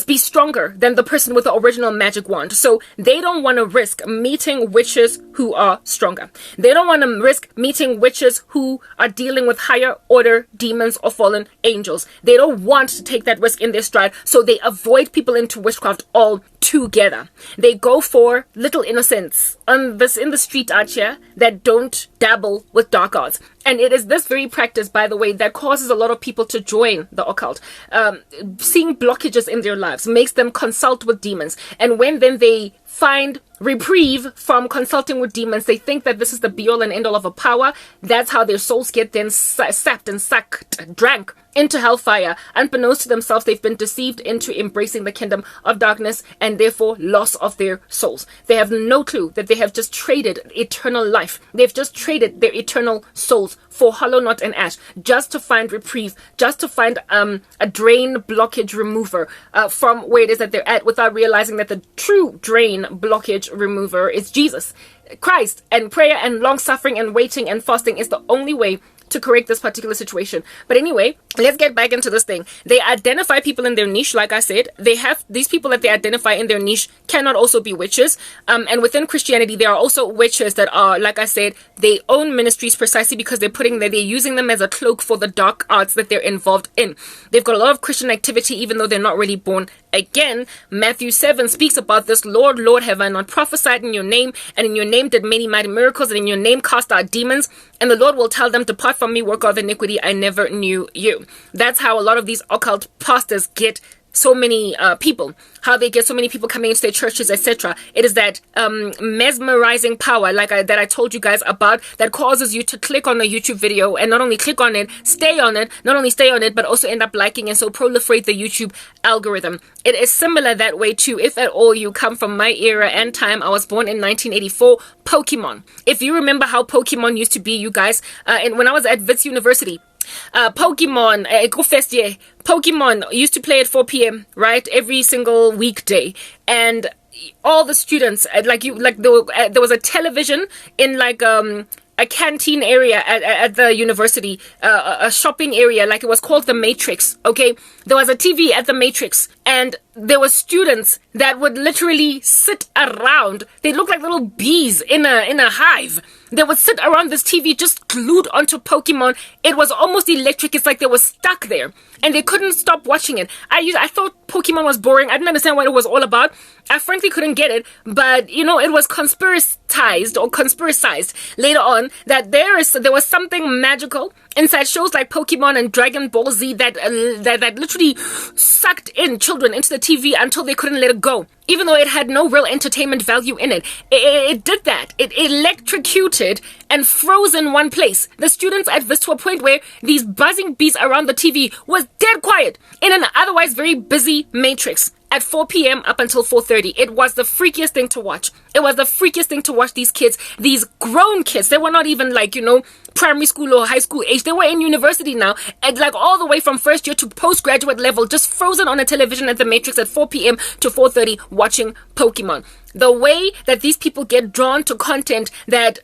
be stronger than the person with the original magic wand. So they don't want to risk meeting witches who are stronger. They don't want to risk meeting witches who are dealing with higher order demons or fallen angels. They don't want to take that risk in their stride, so they avoid people into witchcraft altogether. They go for little innocents in the street out here that don't dabble with dark arts. And it is this very practice, by the way, that causes a lot of people to join the occult. Seeing blockages in their lives makes them consult with demons. And when then they find reprieve from consulting with demons, they think that this is the be-all and end-all of a power. That's how their souls get then sapped and sucked, drank into hellfire. Unbeknownst to themselves, they've been deceived into embracing the kingdom of darkness and therefore loss of their souls. They have no clue that they have just traded eternal life. They've just traded their eternal souls for hollow knot and ash, just to find reprieve, just to find a drain blockage remover from where it is that they're at, without realizing that the true drain blockage remover is Jesus Christ, and prayer and long suffering and waiting and fasting is the only way to correct this particular situation. But anyway, let's get back into this thing. They identify people in their niche. Like I said, they have these people that they identify in their niche cannot also be witches. And within Christianity, there are also witches that are, like I said, they own ministries precisely because they're using them as a cloak for the dark arts that they're involved in. They've got a lot of Christian activity, even though they're not really born again. Matthew 7 speaks about this. Lord, Lord, have I not prophesied in your name? And in your name did many mighty miracles, and in your name cast out demons. And the Lord will tell them, depart from me, worker of iniquity, I never knew you. That's how a lot of these occult pastors get so many people, how they get so many people coming into their churches, etc. It is that mesmerizing power, that I told you guys about, that causes you to click on a YouTube video and not only click on it, not only stay on it, but also end up liking and so proliferate the YouTube algorithm. It is similar that way too, if at all you come from my era and time. I was born in 1984. Pokemon. If you remember how Pokemon used to be, you guys, and when I was at Wits University, Pokemon used to play at 4 p.m. right, every single weekday, and all the students there was a television in a canteen area at the university, a shopping area, it was called the Matrix. Okay, there was a TV at the Matrix, and there were students that would literally sit around. They looked like little bees in a hive. They would sit around this TV just glued onto Pokemon. It was almost electric. It's like they were stuck there and they couldn't stop watching it. I thought Pokemon was boring. I didn't understand what it was all about. I frankly couldn't get it, but it was conspiracized later on that there was something magical inside shows like Pokemon and Dragon Ball Z that literally sucked in children into the TV until they couldn't let it go. Even though it had no real entertainment value in it. It did that. It electrocuted and froze in one place. The students at this to a point where these buzzing bees around the TV was dead quiet in an otherwise very busy Matrix. At 4 p.m. up until 4:30. It was the freakiest thing to watch. It was the freakiest thing to watch these kids, these grown kids. They were not even primary school or high school age. They were in university now, and all the way from first year to postgraduate level, just frozen on a television at the Matrix at 4 p.m. to 4:30 watching Pokemon. The way that these people get drawn to content that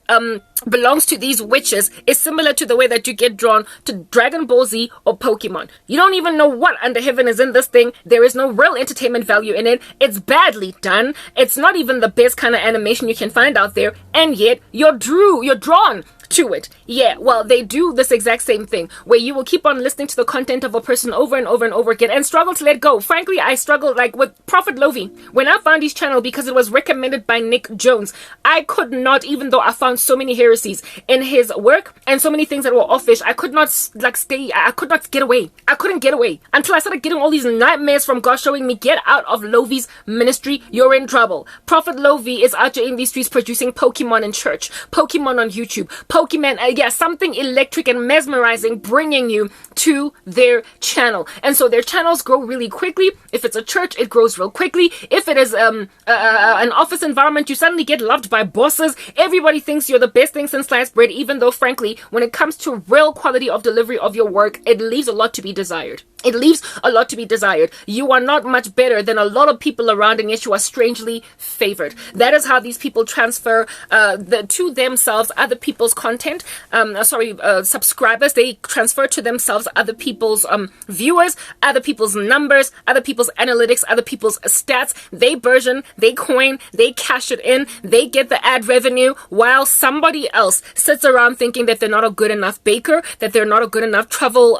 belongs to these witches is similar to the way that you get drawn to Dragon Ball Z or Pokemon. You don't even know what under heaven is in this thing. There is no real entertainment value in it. It's badly done. It's not even the best kind of animation you can find out there, and yet you're drawn to it. Yeah, well, they do this exact same thing where you will keep on listening to the content of a person over and over and over again and struggle to let go. Frankly, I struggled with Prophet Lovey. When I found his channel because it was recommended by Nick Jones, I could not, even though I found so many heresies in his work and so many things that were offish, I could not I could not get away. I couldn't get away until I started getting all these nightmares from God showing me, get out of Lovey's ministry, you're in trouble. Prophet Lovey is out there in these streets producing Pokemon in church, Pokemon on YouTube, Pokemon, something electric and mesmerizing, bringing you to their channel. And so their channels grow really quickly. If it's a church, it grows real quickly. If it is an office environment, you suddenly get loved by bosses. Everybody thinks you're the best thing since sliced bread, even though, frankly, when it comes to real quality of delivery of your work, it leaves a lot to be desired. It leaves a lot to be desired. You are not much better than a lot of people around, and yet you are strangely favored. That is how these people transfer to themselves other people's content. Subscribers. They transfer to themselves other people's viewers, other people's numbers, other people's analytics, other people's stats. They version, they coin, they cash it in, they get the ad revenue, while somebody else sits around thinking that they're not a good enough baker, that they're not a good enough travel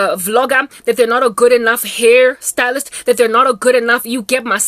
vlogger, that they're not a good enough hair stylist, that they're not a good enough, you get my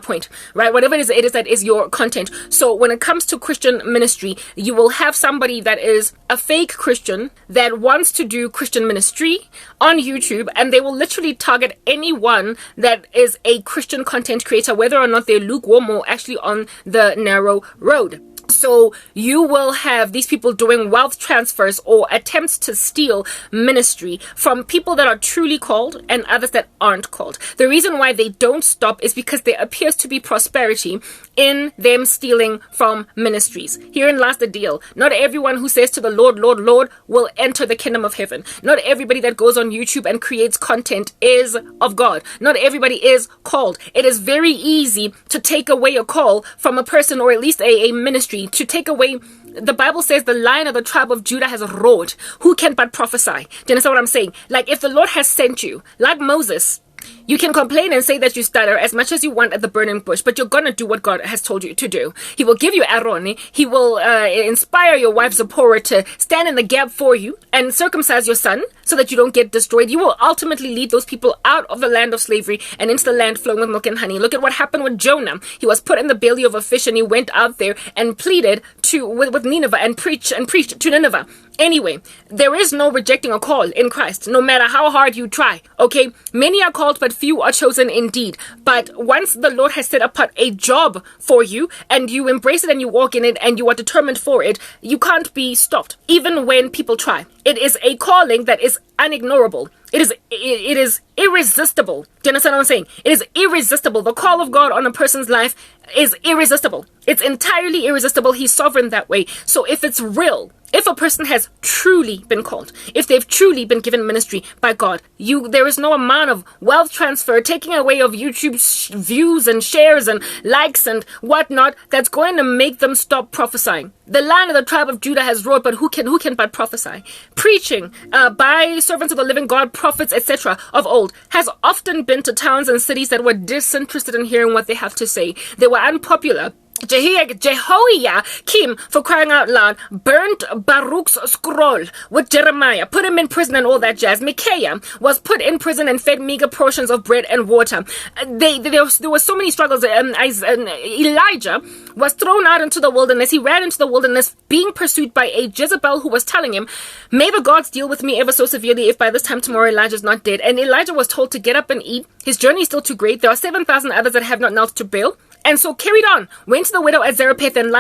point, right? Whatever it is that is your content. So when it comes to Christian ministry, you will have somebody that is a fake Christian that wants to do Christian ministry on YouTube, and they will literally target anyone that is a Christian content creator, whether or not they're lukewarm or actually on the narrow road. So you will have these people doing wealth transfers or attempts to steal ministry from people that are truly called and others that aren't called. The reason why they don't stop is because there appears to be prosperity in them stealing from ministries. Herein lies the deal. Not everyone who says to the Lord, Lord, Lord will enter the kingdom of heaven. Not everybody that goes on YouTube and creates content is of God. Not everybody is called. It is very easy to take away a call from a person, or at least a ministry, to take away. The Bible says the Lion of the tribe of Judah has roared. Who can but prophesy? Do you understand what I'm saying? Like, if the Lord has sent you, like Moses, you can complain and say that you stutter as much as you want at the burning bush, but you're going to do what God has told you to do. He will give you Aaron. He will inspire your wife Zipporah to stand in the gap for you and circumcise your son so that you don't get destroyed. You will ultimately lead those people out of the land of slavery and into the land flowing with milk and honey. Look at what happened with Jonah. He was put in the belly of a fish, and he went out there and pleaded with Nineveh and preached to Nineveh. Anyway, there is no rejecting a call in Christ, no matter how hard you try, okay? Many are called, but few are chosen indeed. But once the Lord has set apart a job for you, and you embrace it and you walk in it and you are determined for it, you can't be stopped, even when people try. It is a calling that is unignorable. It is irresistible. Do you understand what I'm saying? It is irresistible. The call of God on a person's life is irresistible. It's entirely irresistible. He's sovereign that way. So if it's real, if a person has truly been called, if they've truly been given ministry by God, there is no amount of wealth transfer, taking away of YouTube views and shares and likes and whatnot that's going to make them stop prophesying. The Lion of the tribe of Judah has roared, but who can but prophesy? Preaching by servants of the living God, prophets, etc. of old has often been to towns and cities that were disinterested in hearing what they have to say. They were unpopular. Jehoiakim, for crying out loud, burnt Baruch's scroll with Jeremiah, put him in prison and all that jazz. Micaiah was put in prison and fed meager portions of bread and water. There were so many struggles. Elijah was thrown out into the wilderness. He ran into the wilderness being pursued by a Jezebel who was telling him, may the gods deal with me ever so severely if by this time tomorrow Elijah's not dead. And Elijah was told to get up and eat. His journey is still too great. There are 7,000 others that have not knelt to Baal. And so carried on, went to the widow at Zarephath, and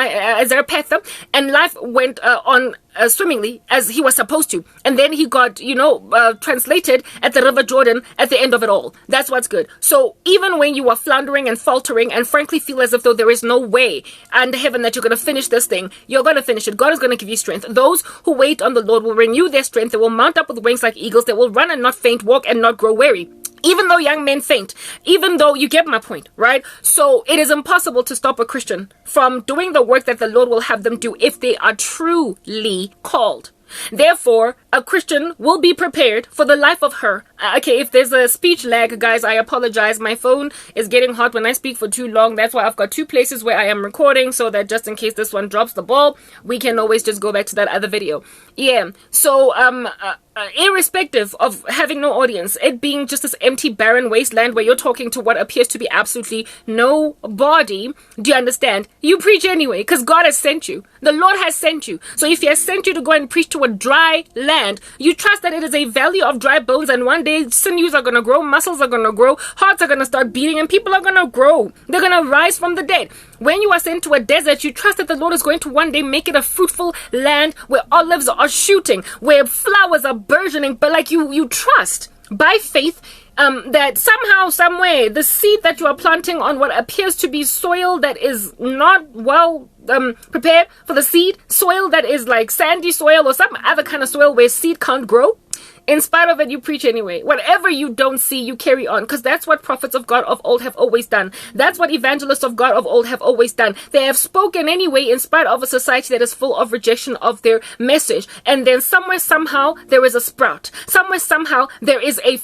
life went on swimmingly as he was supposed to. And then he got, translated at the River Jordan at the end of it all. That's what's good. So even when you are floundering and faltering and frankly feel as if though there is no way under heaven that you're going to finish this thing, you're going to finish it. God is going to give you strength. Those who wait on the Lord will renew their strength. They will mount up with wings like eagles. They will run and not faint, walk and not grow weary. Even though young men faint, even though you get my point, right? So it is impossible to stop a Christian from doing the work that the Lord will have them do if they are truly called. Therefore, a Christian will be prepared for the life of her. Okay, if there's a speech lag, guys, I apologize. My phone is getting hot when I speak for too long. That's why I've got two places where I am recording, so that just in case this one drops the ball, we can always just go back to that other video. Yeah, so irrespective of having no audience, it being just this empty, barren wasteland where you're talking to what appears to be absolutely nobody, do you understand? You preach anyway, because God has sent you. The Lord has sent you. So if He has sent you to go and preach to a dry land, land. You trust that it is a valley of dry bones, and one day sinews are going to grow, muscles are going to grow, hearts are going to start beating, and people are going to grow. They're going to rise from the dead. When you are sent to a desert, you trust that the Lord is going to one day make it a fruitful land where olives are shooting, where flowers are burgeoning, but like you trust by faith that somehow, some way, the seed that you are planting on what appears to be soil that is not well prepared for the seed, soil that is like sandy soil or some other kind of soil where seed can't grow, in spite of it, you preach anyway. Whatever you don't see, you carry on, because that's what prophets of God of old have always done. That's what evangelists of God of old have always done. They have spoken anyway, in spite of a society that is full of rejection of their message. And then somewhere, somehow, there is a sprout. Somewhere, somehow, there is a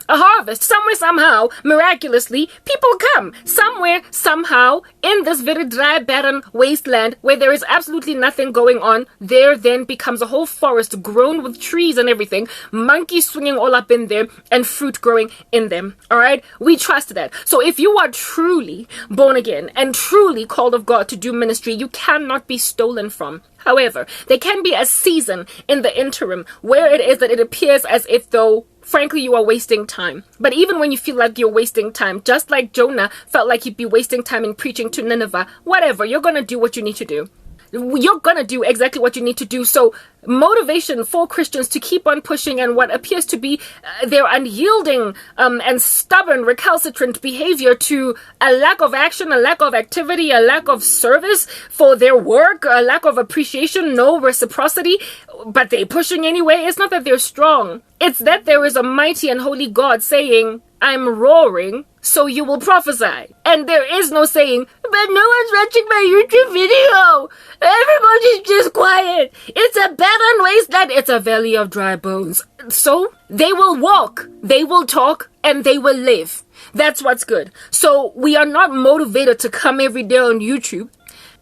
harvest. Somewhere, somehow, miraculously, people come. Somewhere, somehow, in this very dry, barren wasteland where there is absolutely nothing going on, there then becomes a whole forest grown with trees and everything, monkeys swinging all up in there, and fruit growing in them. All right, we trust that. So if you are truly born again and truly called of God to do ministry, you cannot be stolen from. However, there can be a season in the interim where it is that it appears as if though frankly you are wasting time. But even when you feel like you're wasting time, just like Jonah felt like he'd be wasting time in preaching to Nineveh, whatever, you're gonna do what you need to do. You're gonna do exactly what you need to do. So motivation for Christians to keep on pushing and what appears to be their unyielding and stubborn recalcitrant behavior to a lack of action, a lack of activity, a lack of service for their work, a lack of appreciation, no reciprocity, but they're pushing anyway. It's not that they're strong. It's that there is a mighty and holy God saying, I'm roaring, so you will prophesy. And there is no saying, but no one's watching my YouTube video. Everybody's just quiet. It's a barren wasteland. It's a valley of dry bones. So they will walk, they will talk, and they will live. That's what's good. So we are not motivated to come every day on YouTube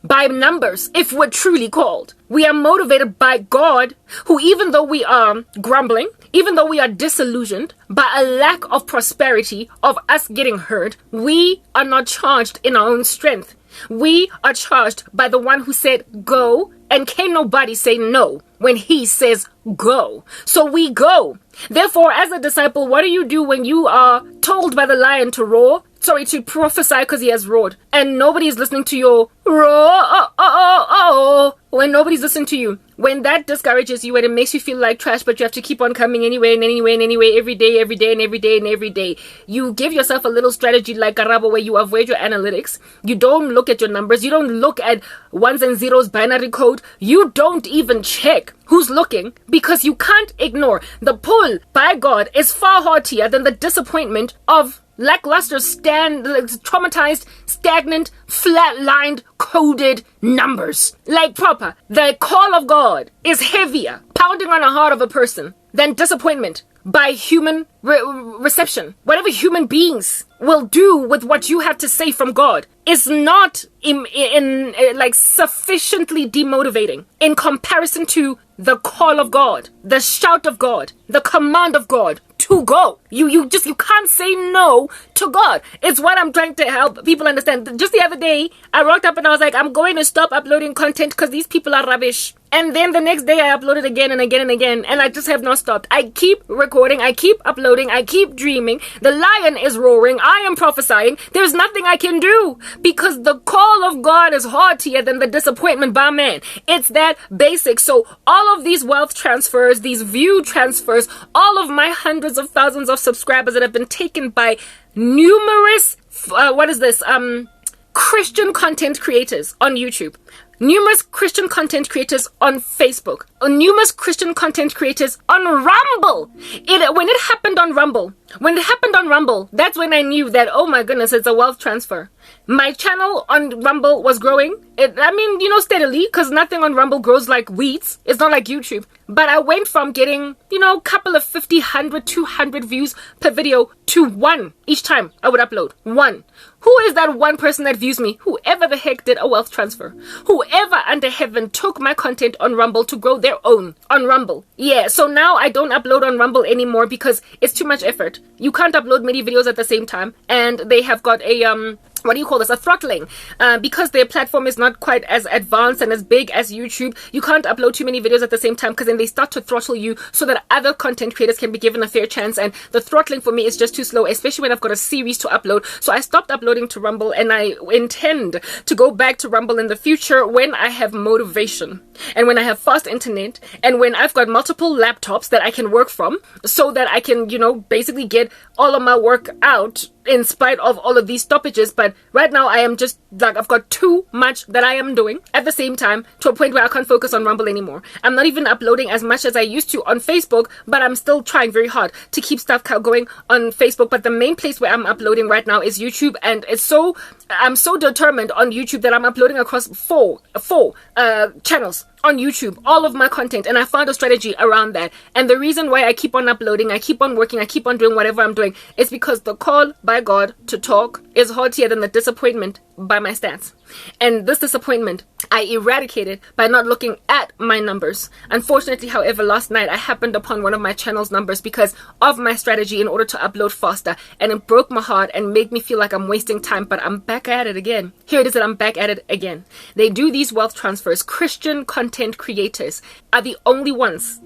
by numbers if we're truly called. We are motivated by God, who even though we are grumbling, even though we are disillusioned by a lack of prosperity, of us getting hurt, we are not charged in our own strength. We are charged by the one who said go, and can nobody say no when he says go. So we go. Therefore, as a disciple, what do you do when you are told by the lion to roar? Sorry, to prophesy because he has roared. And nobody is listening to your roar. When nobody's listening to you. When that discourages you and it makes you feel like trash, but you have to keep on coming anyway and anyway and anyway, every day and every day and every day. You give yourself a little strategy like Karabo where you avoid your analytics. You don't look at your numbers. You don't look at ones and zeros binary code. You don't even check who's looking because you can't ignore. The pull by God is far heartier than the disappointment of lackluster, traumatized, stagnant, flatlined, coded numbers. Like proper. The call of God is heavier, pounding on the heart of a person, than disappointment by human reception. Whatever human beings will do with what you have to say from God is not like sufficiently demotivating in comparison to the call of God, the shout of God, the command of God to go. You can't say no to God. It's what I'm trying to help people understand. Just the other day, I rocked up and I was like, I'm going to stop uploading content because these people are rubbish. And then the next day I uploaded again and again and again, and I just have not stopped. I keep recording, I keep uploading, I keep dreaming. The lion is roaring, I am prophesying. There's nothing I can do because the call of God is heartier than the disappointment by man. It's that basic. So all of these wealth transfers, these view transfers, all of my hundreds of thousands of subscribers that have been taken by numerous, Christian content creators on YouTube, numerous Christian content creators on Facebook, numerous Christian content creators on Rumble. When it happened on Rumble, that's when I knew that, oh my goodness, it's a wealth transfer. My channel on Rumble was growing. Steadily, because nothing on Rumble grows like weeds. It's not like YouTube. But I went from getting, a couple of 50, 100, 200 views per video to one each time I would upload. One. Who is that one person that views me? Whoever the heck did a wealth transfer. Whoever under heaven took my content on Rumble to grow their own on Rumble. Yeah, so now I don't upload on Rumble anymore because it's too much effort. You can't upload many videos at the same time. And they have got a what do you call this, a throttling, because their platform is not quite as advanced and as big as YouTube. You can't upload too many videos at the same time, because then they start to throttle you so that other content creators can be given a fair chance, and the throttling for me is just too slow, especially when I've got a series to upload. So I stopped uploading to Rumble, and I intend to go back to Rumble in the future when I have motivation, and when I have fast internet, and when I've got multiple laptops that I can work from, so that I can, basically get all of my work out in spite of all of these stoppages. But right now I am just like, I've got too much that I am doing at the same time, to a point where I can't focus on Rumble anymore. I'm not even uploading as much as I used to on Facebook, but I'm still trying very hard to keep stuff going on Facebook. But the main place where I'm uploading right now is YouTube, and I'm so determined on YouTube that I'm uploading across four channels on YouTube, all of my content, and I found a strategy around that. And the reason why I keep on uploading, I keep on working, I keep on doing whatever I'm doing, is because the call by God to talk is haughtier than the disappointment by my stats. And this disappointment I eradicated by not looking at my numbers. Unfortunately, however, last night I happened upon one of my channel's numbers because of my strategy in order to upload faster, and it broke my heart and made me feel like I'm wasting time. But I'm back at it again. Here it is that I'm back at it again. They do these wealth transfers. Christian content creators are the only ones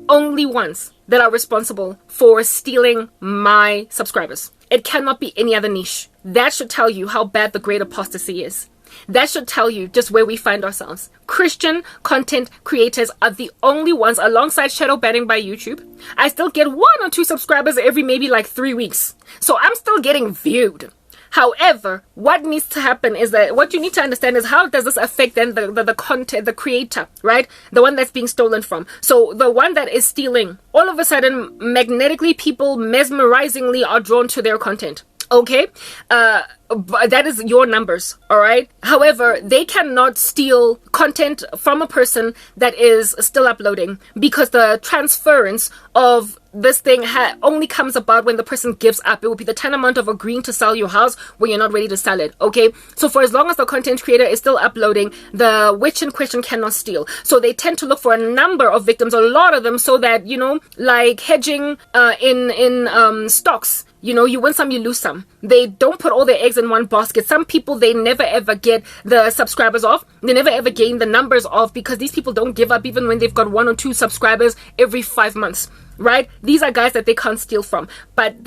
that are responsible for stealing my subscribers. It cannot be any other niche. That should tell you how bad the great apostasy is. That should tell you just where we find ourselves. Christian content creators are the only ones, alongside shadow banning by YouTube. I still get 1 or 2 subscribers every maybe like 3 weeks. So I'm still getting viewed. However, what needs to happen is that what you need to understand is, how does this affect then the content, the creator, right? The one that's being stolen from. So the one that is stealing, all of a sudden, magnetically, people mesmerizingly are drawn to their content. Okay? That is your numbers, all right? However, they cannot steal content from a person that is still uploading, because the transference of this thing only comes about when the person gives up. It will be the tantamount of agreeing to sell your house when you're not ready to sell it, okay? So for as long as the content creator is still uploading, the witch in question cannot steal. So they tend to look for a number of victims, a lot of them, so that, like hedging in stocks. You win some, you lose some. They don't put all their eggs in one basket. Some people, they never ever get the subscribers off. They never ever gain the numbers off, because these people don't give up even when they've got 1 or 2 subscribers every 5 months. Right? These are guys that they can't steal from, but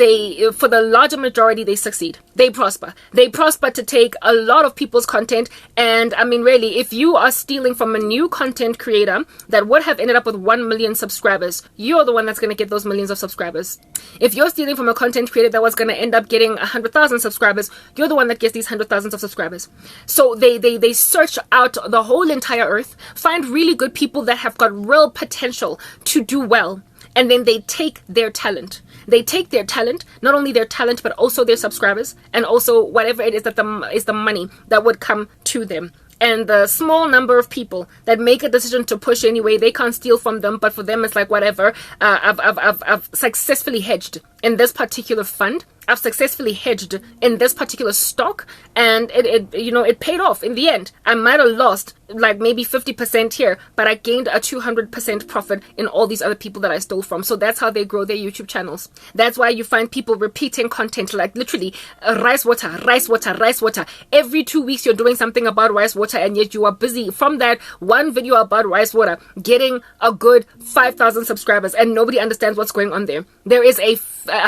for the larger majority, they succeed. They prosper. They prosper to take a lot of people's content. And I mean, really, if you are stealing from a new content creator that would have ended up with 1 million subscribers, you're the one that's going to get those millions of subscribers. If you're stealing from a content creator that was going to end up getting 100,000 subscribers, you're the one that gets these 100,000 of subscribers. So they search out the whole entire earth, find really good people that have got real potential to do well. And then they take their talent. They take their talent, not only their talent, but also their subscribers, and also whatever it is that is the money that would come to them. And the small number of people that make a decision to push anyway, they can't steal from them, but for them it's like, whatever. I've successfully hedged in this particular fund. I've successfully hedged in this particular stock, and it paid off in the end. I might have lost like maybe 50% here, but I gained a 200% profit in all these other people that I stole from. So that's how they grow their YouTube channels. That's why you find people repeating content, like literally rice water. Every 2 weeks you're doing something about rice water, and yet you are busy from that one video about rice water getting a good 5,000 subscribers, and nobody understands what's going on there. There is a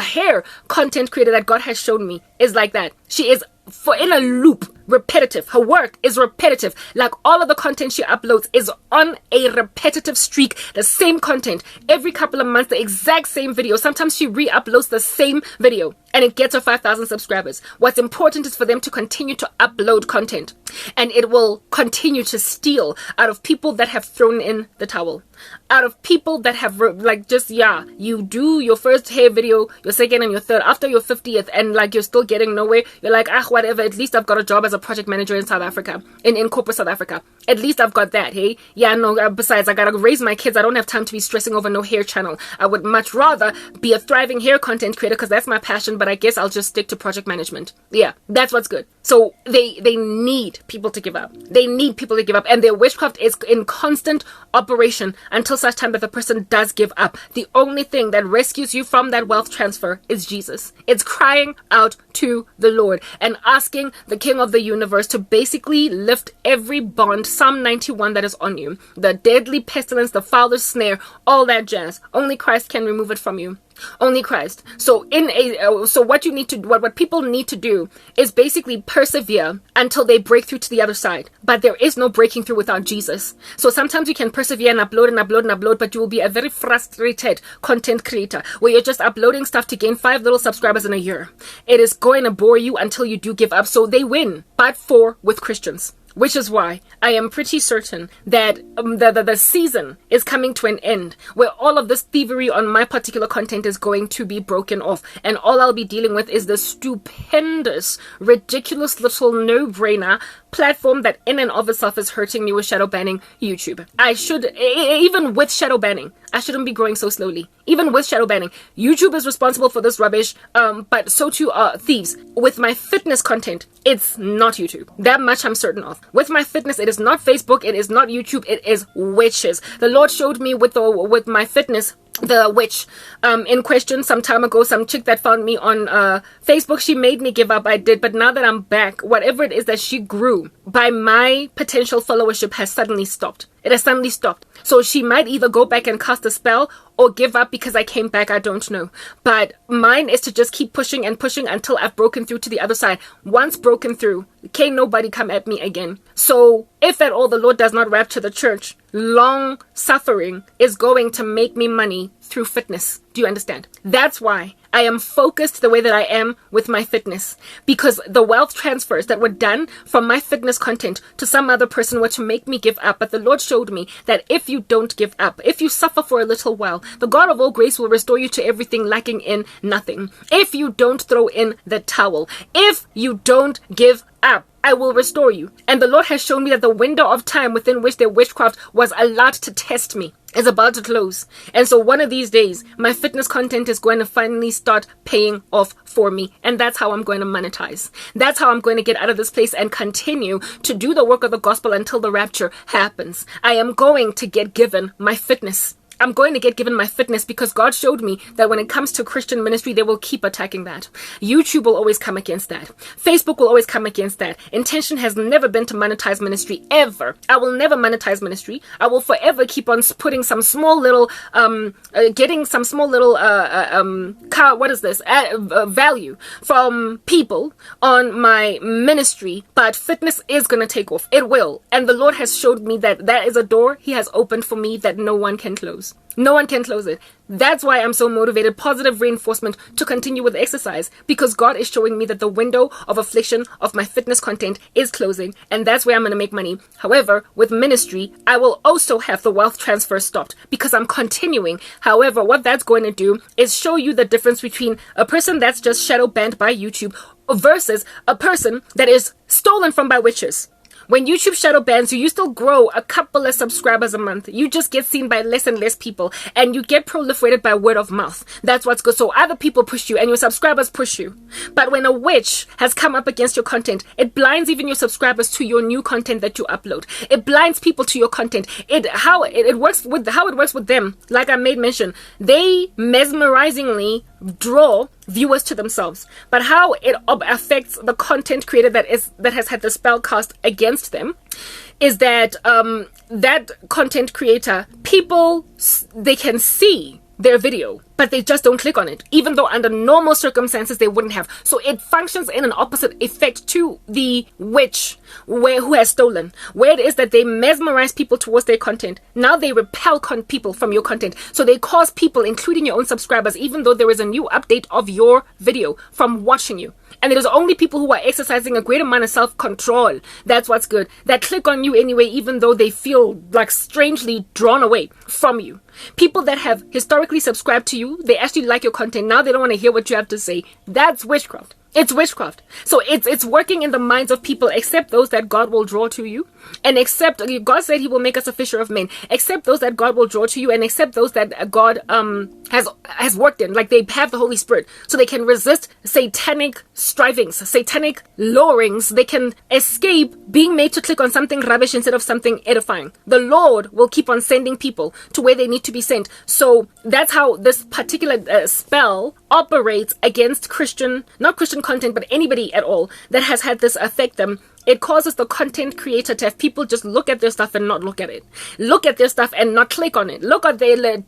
hair content creator that God has shown me is like that. She is in a loop, repetitive. Her work is repetitive. Like all of the content she uploads is on a repetitive streak. The same content every couple of months, the exact same video. Sometimes she re-uploads the same video, and it gets her 5,000 subscribers. What's important is for them to continue to upload content, and it will continue to steal out of people that have thrown in the towel, out of people that have you do your first hair video, your second and your third, after your 50th, and like you're still getting nowhere. You're like, whatever, at least I've got a job as a project manager in South Africa, in corporate South Africa. At least I've got that, hey? Yeah, no, besides, I gotta raise my kids. I don't have time to be stressing over no hair channel. I would much rather be a thriving hair content creator, because that's my passion, but but I guess I'll just stick to project management. Yeah, that's what's good. So they need people to give up. They need people to give up, and their witchcraft is in constant operation until such time that the person does give up. The only thing that rescues you from that wealth transfer is Jesus. It's crying out to the Lord and asking the King of the universe to basically lift every bond, Psalm 91, that is on you. The deadly pestilence, the foulest snare, all that jazz. Only Christ can remove it from you. Only Christ. So what you need to do, what people need to do is basically persevere until they break through to the other side. But there is no breaking through without Jesus. So sometimes you can persevere and upload, but you will be a very frustrated content creator where you're just uploading stuff to gain 5 little subscribers in a year. It is going to bore you until you do give up. So they win, but for with Christians. Which is why I am pretty certain that the season is coming to an end where all of this thievery on my particular content is going to be broken off. And all I'll be dealing with is the stupendous, ridiculous little no-brainer platform that in and of itself is hurting me with shadow banning, YouTube. Even with shadow banning, I shouldn't be growing so slowly. Even with shadow banning, YouTube is responsible for this rubbish, but so too are thieves. With my fitness content, it's not YouTube. That much I'm certain of. With my fitness, it is not Facebook, it is not YouTube, it is witches. The Lord showed me with my fitness, the witch in question some time ago, some chick that found me on Facebook. She made me give up. I did, but now that I'm back, whatever it is that she grew by my potential followership has suddenly stopped. It has suddenly stopped. So she might either go back and cast a spell or give up because I came back. I don't know. But mine is to just keep pushing and pushing until I've broken through to the other side. Once broken through, can't nobody come at me again. So if at all the Lord does not rapture the church, long suffering is going to make me money through fitness. Do you understand? That's why I am focused the way that I am with my fitness, because the wealth transfers that were done from my fitness content to some other person were to make me give up. But the Lord showed me that if you don't give up, if you suffer for a little while, the God of all grace will restore you to everything, lacking in nothing. If you don't throw in the towel, if you don't give up, I will restore you. And the Lord has shown me that the window of time within which their witchcraft was allowed to test me is about to close. And so one of these days, my fitness content is going to finally start paying off for me. And that's how I'm going to monetize. That's how I'm going to get out of this place and continue to do the work of the gospel until the rapture happens. I am going to get given my fitness. I'm going to get given my fitness because God showed me that when it comes to Christian ministry, they will keep attacking that. YouTube will always come against that. Facebook will always come against that. Intention has never been to monetize ministry, ever. I will never monetize ministry. I will forever keep on putting some small little, getting some small little, value from people on my ministry, but fitness is going to take off. It will. And the Lord has showed me that that is a door He has opened for me that no one can close. No one can close it. That's why I'm so motivated, positive reinforcement to continue with exercise, because God is showing me that the window of affliction of my fitness content is closing, and that's where I'm going to make money. However, with ministry, I will also have the wealth transfer stopped because I'm continuing. However, what that's going to do is show you the difference between a person that's just shadow banned by YouTube versus a person that is stolen from by witches. When YouTube shadow bans you, you still grow a couple of subscribers a month. You just get seen by less and less people, and you get proliferated by word of mouth. That's what's good. So other people push you and your subscribers push you. But when a witch has come up against your content, it blinds even your subscribers to your new content that you upload. It blinds people to your content. How it works with them, like I made mention, they mesmerizingly draw viewers to themselves, but how it affects the content creator that has had the spell cast against them is that that content creator, people, they can see their video, but they just don't click on it, even though under normal circumstances they wouldn't have. So it functions in an opposite effect to the witch who has stolen, where it is that they mesmerize people towards their content. Now they repel people from your content. So they cause people, including your own subscribers, even though there is a new update of your video, from watching you. And it is only people who are exercising a great amount of self-control, that's what's good, that click on you anyway, even though they feel like strangely drawn away from you. People that have historically subscribed to you, they actually like your content. Now they don't want to hear what you have to say. That's witchcraft. It's witchcraft. So it's working in the minds of people, except those that God will draw to you. And except, God said he will make us a fisher of men. Except those that God will draw to you, and except those that God has worked in, like they have the Holy Spirit, so they can resist satanic strivings, satanic lurings. They can escape being made to click on something rubbish instead of something edifying. The Lord will keep on sending people to where they need to be sent. So that's how this particular spell operates against not Christian content, but anybody at all that has had this affect them. It causes the content creator to have people just look at their stuff and not look at it. Look at their stuff and not click on it.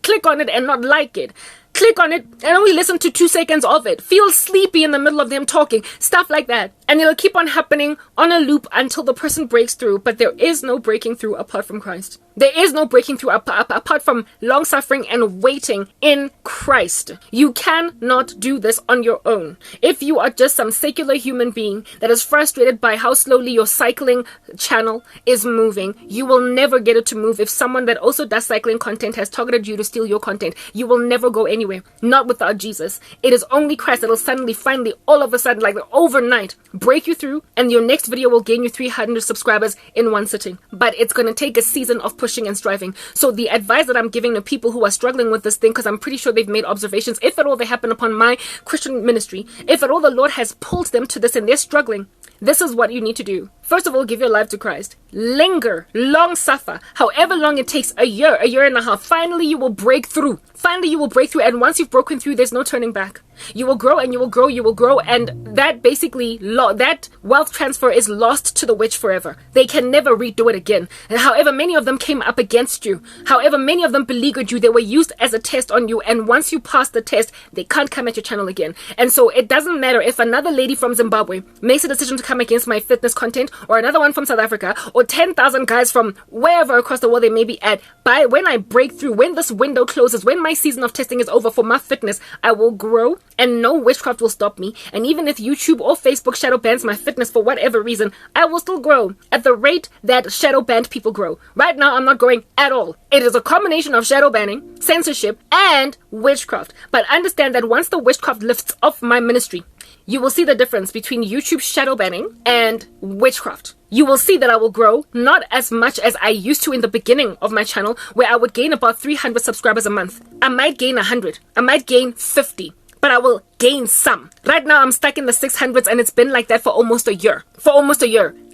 Click on it and not like it. Click on it and only listen to 2 seconds of it. Feel sleepy in the middle of them talking. Stuff like that. And it'll keep on happening on a loop until the person breaks through. But there is no breaking through apart from Christ. There is no breaking through apart from long suffering and waiting in Christ. You cannot do this on your own. If you are just some secular human being that is frustrated by how slowly your cycling channel is moving, you will never get it to move. If someone that also does cycling content has targeted you to steal your content, you will never go anywhere. Not without Jesus. It is only Christ that will suddenly, finally, all of a sudden, like overnight, break you through, and your next video will gain you 300 subscribers in one sitting. But it's going to take a season of pushing and striving. So the advice that I'm giving to people who are struggling with this thing, because I'm pretty sure they've made observations, if at all they happen upon my Christian ministry, if at all the Lord has pulled them to this and they're struggling, this is what you need to do. First of all, give your life to Christ. Linger, long suffer, however long it takes, a year and a half. Finally, you will break through. And once you've broken through, there's no turning back. You will grow and you will grow, and that basically, that wealth transfer is lost to the witch forever. They can never redo it again. And however many of them came up against you, however many of them beleaguered you, they were used as a test on you, and once you pass the test, they can't come at your channel again. And so it doesn't matter if another lady from Zimbabwe makes a decision to come against my fitness content, or another one from South Africa, or 10,000 guys from wherever across the world they may be at. When I break through, when this window closes, when my season of testing is over for my fitness, I will grow, and no witchcraft will stop me. And even if YouTube or Facebook shadow bans my fitness for whatever reason, I will still grow at the rate that shadow banned people grow. Right now, I'm not growing at all. It is a combination of shadow banning, censorship, and witchcraft. But understand that once the witchcraft lifts off my ministry, you will see the difference between YouTube shadow banning and witchcraft. You will see that I will grow, not as much as I used to in the beginning of my channel, where I would gain about 300 subscribers a month. I might gain 100. I might gain 50. But I will gain some. Right now, I'm stuck in the 600s, and it's been like that for almost a year.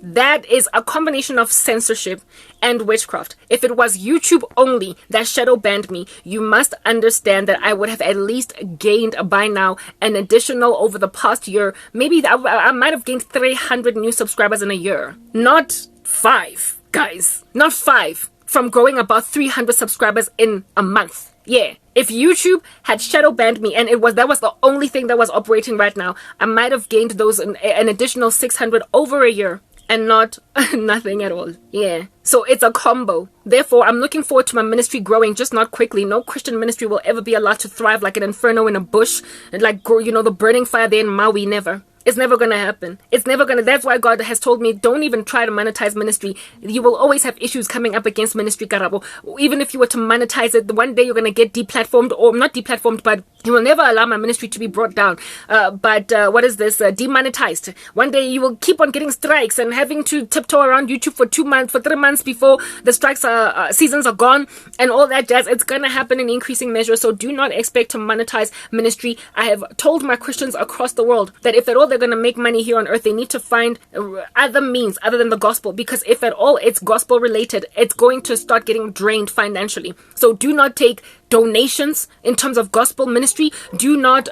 That is a combination of censorship and witchcraft. If it was YouTube only that shadow banned me, you must understand that I would have at least gained by now an additional, over the past year, maybe I might have gained 300 new subscribers in a year. Not 5, guys. Not 5. From growing about 300 subscribers in a month. Yeah. If YouTube had shadow banned me and that was the only thing that was operating right now, I might have gained those an additional 600 over a year, and not nothing at all. Yeah. So it's a combo. Therefore, I'm looking forward to my ministry growing, just not quickly. No Christian ministry will ever be allowed to thrive like an inferno in a bush, and like, the burning fire there in Maui. Never. It's never going to happen. That's why God has told me, don't even try to monetize ministry. You will always have issues coming up against ministry, Karabo. Even if you were to monetize it, one day you're going to get deplatformed, or not deplatformed, but you will never allow my ministry to be brought down. Demonetized. One day you will keep on getting strikes and having to tiptoe around YouTube for 2 months, for 3 months before the strikes seasons are gone, and all that jazz. It's going to happen in increasing measure. So do not expect to monetize ministry. I have told my Christians across the world that if at all they're going to make money here on earth, they need to find other means other than the gospel, because if at all it's gospel related, it's going to start getting drained financially. So do not take donations in terms of gospel ministry. Do not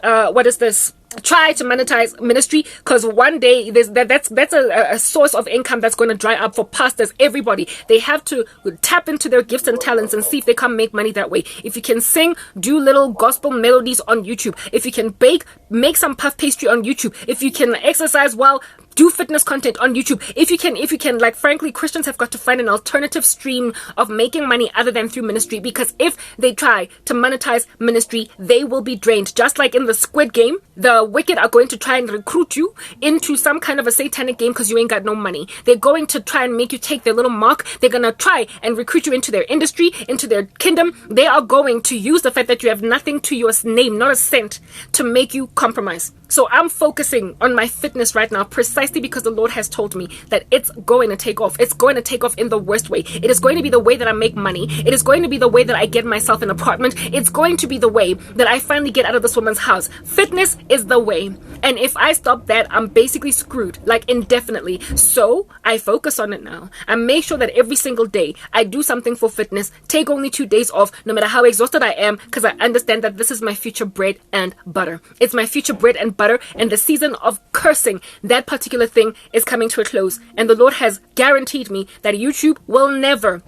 try to monetize ministry, because one day that's a source of income that's going to dry up for pastors. Everybody, they have to tap into their gifts and talents and see if they can make money that way. If you can sing, do little gospel melodies on YouTube. If you can bake, make some puff pastry on YouTube. If you can exercise well, Do fitness content on YouTube. If you can, like, frankly, Christians have got to find an alternative stream of making money other than through ministry, because if they try to monetize ministry, they will be drained. Just like in the Squid Game, the wicked are going to try and recruit you into some kind of a satanic game because you ain't got no money. They're going to try and make you take their little mark. They're going to try and recruit you into their industry, into their kingdom. They are going to use the fact that you have nothing to your name, not a cent, to make you compromise. So I'm focusing on my fitness right now precisely because the Lord has told me that it's going to take off. It's going to take off in the worst way. It is going to be the way that I make money. It is going to be the way that I get myself an apartment. It's going to be the way that I finally get out of this woman's house. Fitness is the way. And if I stop that, I'm basically screwed, like indefinitely. So I focus on it now. I make sure that every single day I do something for fitness, take only 2 days off, no matter how exhausted I am, because I understand that this is my future bread and butter. It's my future bread and butter, and the season of cursing that particular thing is coming to a close. And the Lord has guaranteed me that YouTube will never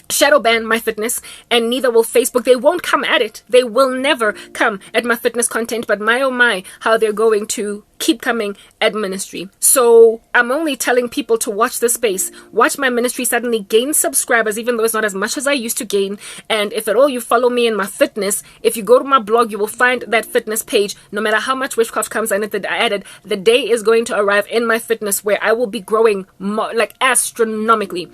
shadow ban my fitness, and neither will Facebook. They won't come at it. They will never come at my fitness content, but my oh my, how they're going to keep coming at ministry. So I'm only telling people to watch this space. Watch my ministry suddenly gain subscribers, even though it's not as much as I used to gain. And if at all you follow me in my fitness, if you go to my blog, you will find that fitness page. No matter how much witchcraft comes in it that I added, the day is going to arrive in my fitness where I will be growing like astronomically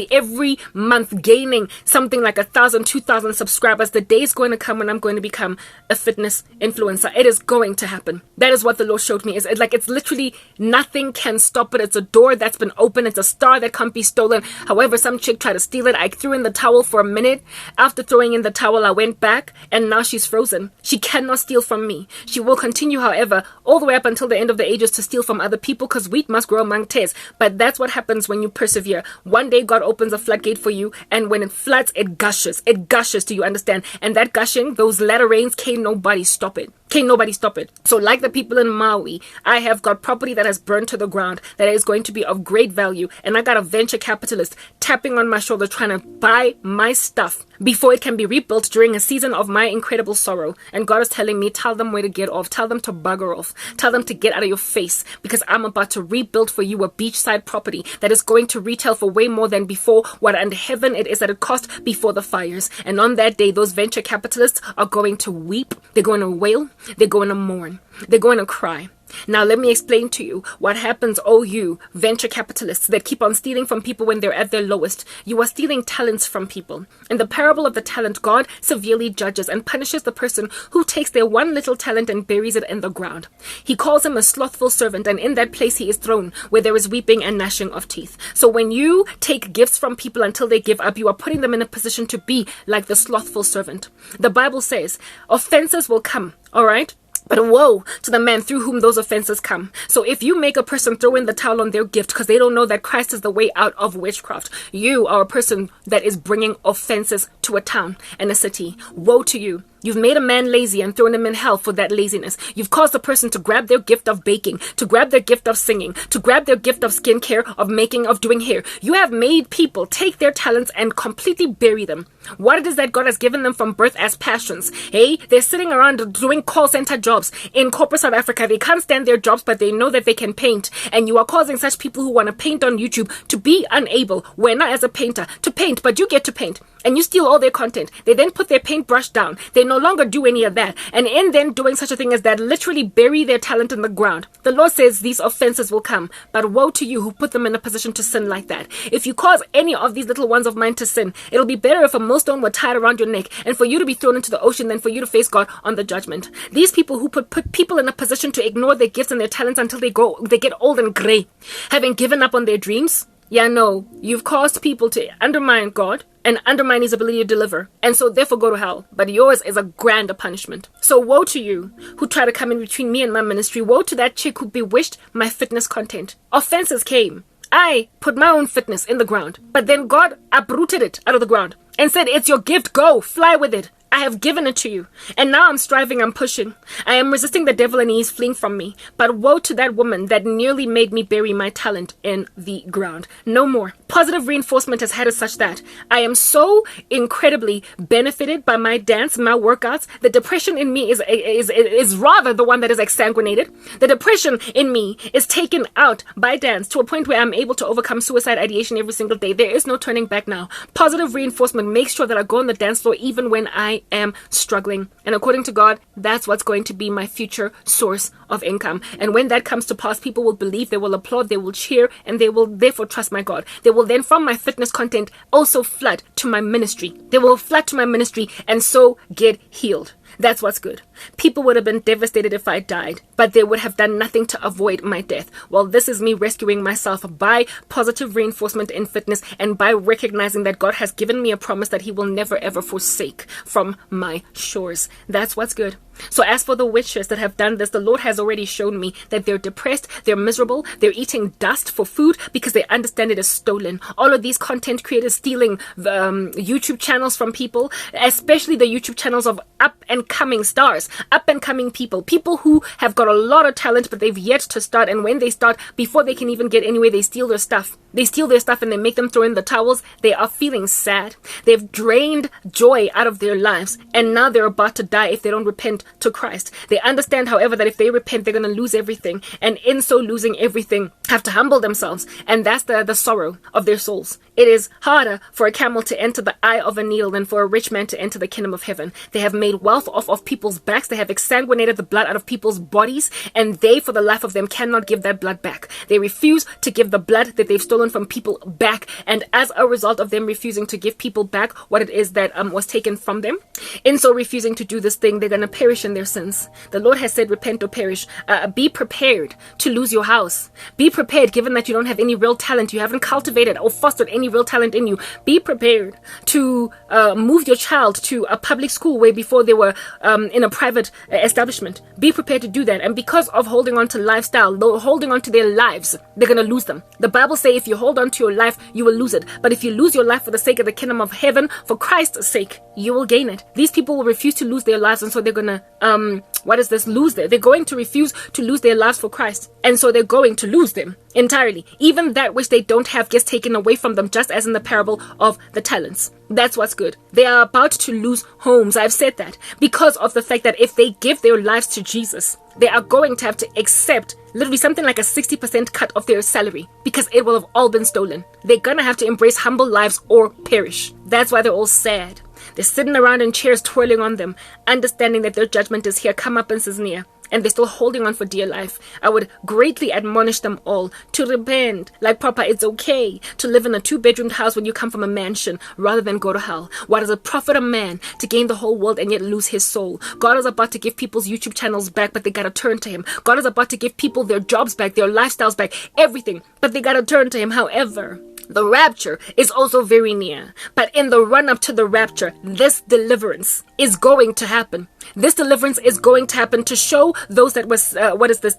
every month, gaining something like 1,000, 2,000 subscribers. The day is going to come when I'm going to become a fitness influencer. It is going to happen. That is what the Lord showed me. It's literally nothing can stop it. It's a door that's been opened. It's a star that can't be stolen. However, some chick tried to steal it. I threw in the towel for a minute. After throwing in the towel, I went back, and now she's frozen. She cannot steal from me. She will continue, however, all the way up until the end of the ages to steal from other people, because wheat must grow among tares. But that's what happens when you persevere. One day God opens a floodgate for you, and when it floods, it gushes. It gushes, do you understand? And that gushing, those latter rains, can't nobody stop it. Can't nobody stop it. So like the people in Maui, I have got property that has burned to the ground that is going to be of great value. And I got a venture capitalist tapping on my shoulder trying to buy my stuff before it can be rebuilt during a season of my incredible sorrow. And God is telling me, tell them where to get off. Tell them to bugger off. Tell them to get out of your face, because I'm about to rebuild for you a beachside property that is going to retail for way more than before what under heaven it is that it cost before the fires. And on that day, those venture capitalists are going to weep. They're going to wail. They're going to mourn. They're going to cry. Now let me explain to you what happens, oh you venture capitalists that keep on stealing from people when they're at their lowest. You are stealing talents from people. In the parable of the talent, God severely judges and punishes the person who takes their one little talent and buries it in the ground. He calls him a slothful servant, and in that place he is thrown, where there is weeping and gnashing of teeth. So when you take gifts from people until they give up, you are putting them in a position to be like the slothful servant. The Bible says offenses will come, all right? But woe to the man through whom those offenses come. So if you make a person throw in the towel on their gift because they don't know that Christ is the way out of witchcraft, you are a person that is bringing offenses to a town and a city. Woe to you. You've made a man lazy and thrown him in hell for that laziness. You've caused a person to grab their gift of baking, to grab their gift of singing, to grab their gift of skincare, of making, of doing hair. You have made people take their talents and completely bury them. What it is that God has given them from birth as passions. Hey, they're sitting around doing call center jobs in corporate South Africa. They can't stand their jobs, but they know that they can paint. And you are causing such people who want to paint on YouTube to be unable, when not as a painter, to paint, but you get to paint. And you steal all their content. They then put their paintbrush down. They no longer do any of that. And in then doing such a thing as that, literally bury their talent in the ground. The Lord says these offenses will come. But woe to you who put them in a position to sin like that. If you cause any of these little ones of mine to sin, it'll be better if a millstone were tied around your neck and for you to be thrown into the ocean than for you to face God on the judgment. These people who put people in a position to ignore their gifts and their talents until they get old and gray, having given up on their dreams. Yeah, no, you've caused people to undermine God and undermine his ability to deliver, and so therefore go to hell. But yours is a grander punishment. So woe to you who try to come in between me and my ministry. Woe to that chick who bewitched my fitness content. Offenses came. I put my own fitness in the ground, but then God uprooted it out of the ground and said, it's your gift, go, fly with it. I have given it to you. And now I'm striving, I'm pushing. I am resisting the devil and he is fleeing from me. But woe to that woman that nearly made me bury my talent in the ground. No more. Positive reinforcement has had it such that I am so incredibly benefited by my dance, my workouts. The depression in me is rather the one that is exsanguinated. The depression in me is taken out by dance to a point where I'm able to overcome suicide ideation every single day. There is no turning back now. Positive reinforcement makes sure that I go on the dance floor even when I am struggling. And according to God, that's what's going to be my future source of income. And when that comes to pass, people will believe, they will applaud, they will cheer, and they will therefore trust my God. They will then, from my fitness content, also flood to my ministry. They will flood to my ministry and so get healed. That's what's good. People would have been devastated if I died, but they would have done nothing to avoid my death. Well, this is me rescuing myself by positive reinforcement in fitness and by recognizing that God has given me a promise that he will never ever forsake from my shores. That's what's good. So as for the witches that have done this, the Lord has already shown me that they're depressed, they're miserable, they're eating dust for food because they understand it is stolen. All of these content creators stealing YouTube channels from people, especially the YouTube channels of up and coming stars, up and coming people who have got a lot of talent but they've yet to start, and when they start, before they can even get anywhere, they steal their stuff. They steal their stuff and they make them throw in the towels. They are feeling sad. They've drained joy out of their lives and now they're about to die if they don't repent to Christ. They understand, however, that if they repent, they're going to lose everything, and in so losing everything, have to humble themselves, and that's the sorrow of their souls. It is harder for a camel to enter the eye of a needle than for a rich man to enter the kingdom of heaven. They have made wealth off of people's backs. They have exsanguinated the blood out of people's bodies, and they, for the life of them, cannot give that blood back. They refuse to give the blood that they've stolen from people back, and as a result of them refusing to give people back what it is that was taken from them, in so refusing to do this thing, they're going to perish in their sins. The Lord has said, repent or perish. Be prepared to lose your house. Be prepared, given that you don't have any real talent, you haven't cultivated or fostered any real talent in you. Be prepared to move your child to a public school where before they were in a private establishment. Be prepared to do that. And because of holding on to lifestyle, holding on to their lives, they're going to lose them. The Bible says if you hold on to your life, you will lose it. But if you lose your life for the sake of the kingdom of heaven, for Christ's sake, you will gain it. These people will refuse to lose their lives, and so they're going to they're going to refuse to lose their lives for Christ, and so they're going to lose them entirely. Even that which they don't have gets taken away from them, just as in the parable of the talents. That's what's good. They are about to lose homes. I've said that because of the fact that if they give their lives to Jesus, they are going to have to accept literally something like a 60% cut of their salary because it will have all been stolen. They're gonna have to embrace humble lives or perish. That's why they're all sad. They're sitting around in chairs twirling on them, understanding that their judgment is here, comeuppance is near, and they're still holding on for dear life. I would greatly admonish them all to repent. Like Papa, it's okay to live in a 2-bedroomed house when you come from a mansion rather than go to hell. What does it profit a man to gain the whole world and yet lose his soul? God is about to give people's YouTube channels back, but they gotta turn to him. God is about to give people their jobs back, their lifestyles back, everything, but they gotta turn to him. However, the rapture is also very near. But in the run-up to the rapture, this deliverance is going to happen. This deliverance is going to happen to show those that was,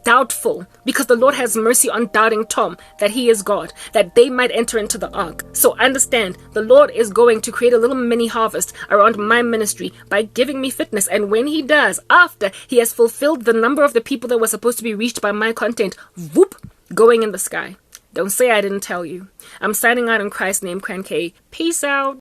doubtful. Because the Lord has mercy on doubting Tom, that he is God, that they might enter into the ark. So understand, the Lord is going to create a little mini harvest around my ministry by giving me fitness. And when he does, after he has fulfilled the number of the people that were supposed to be reached by my content, whoop, going in the sky. Don't say I didn't tell you. I'm signing out in Christ's name, Cran K. Peace out.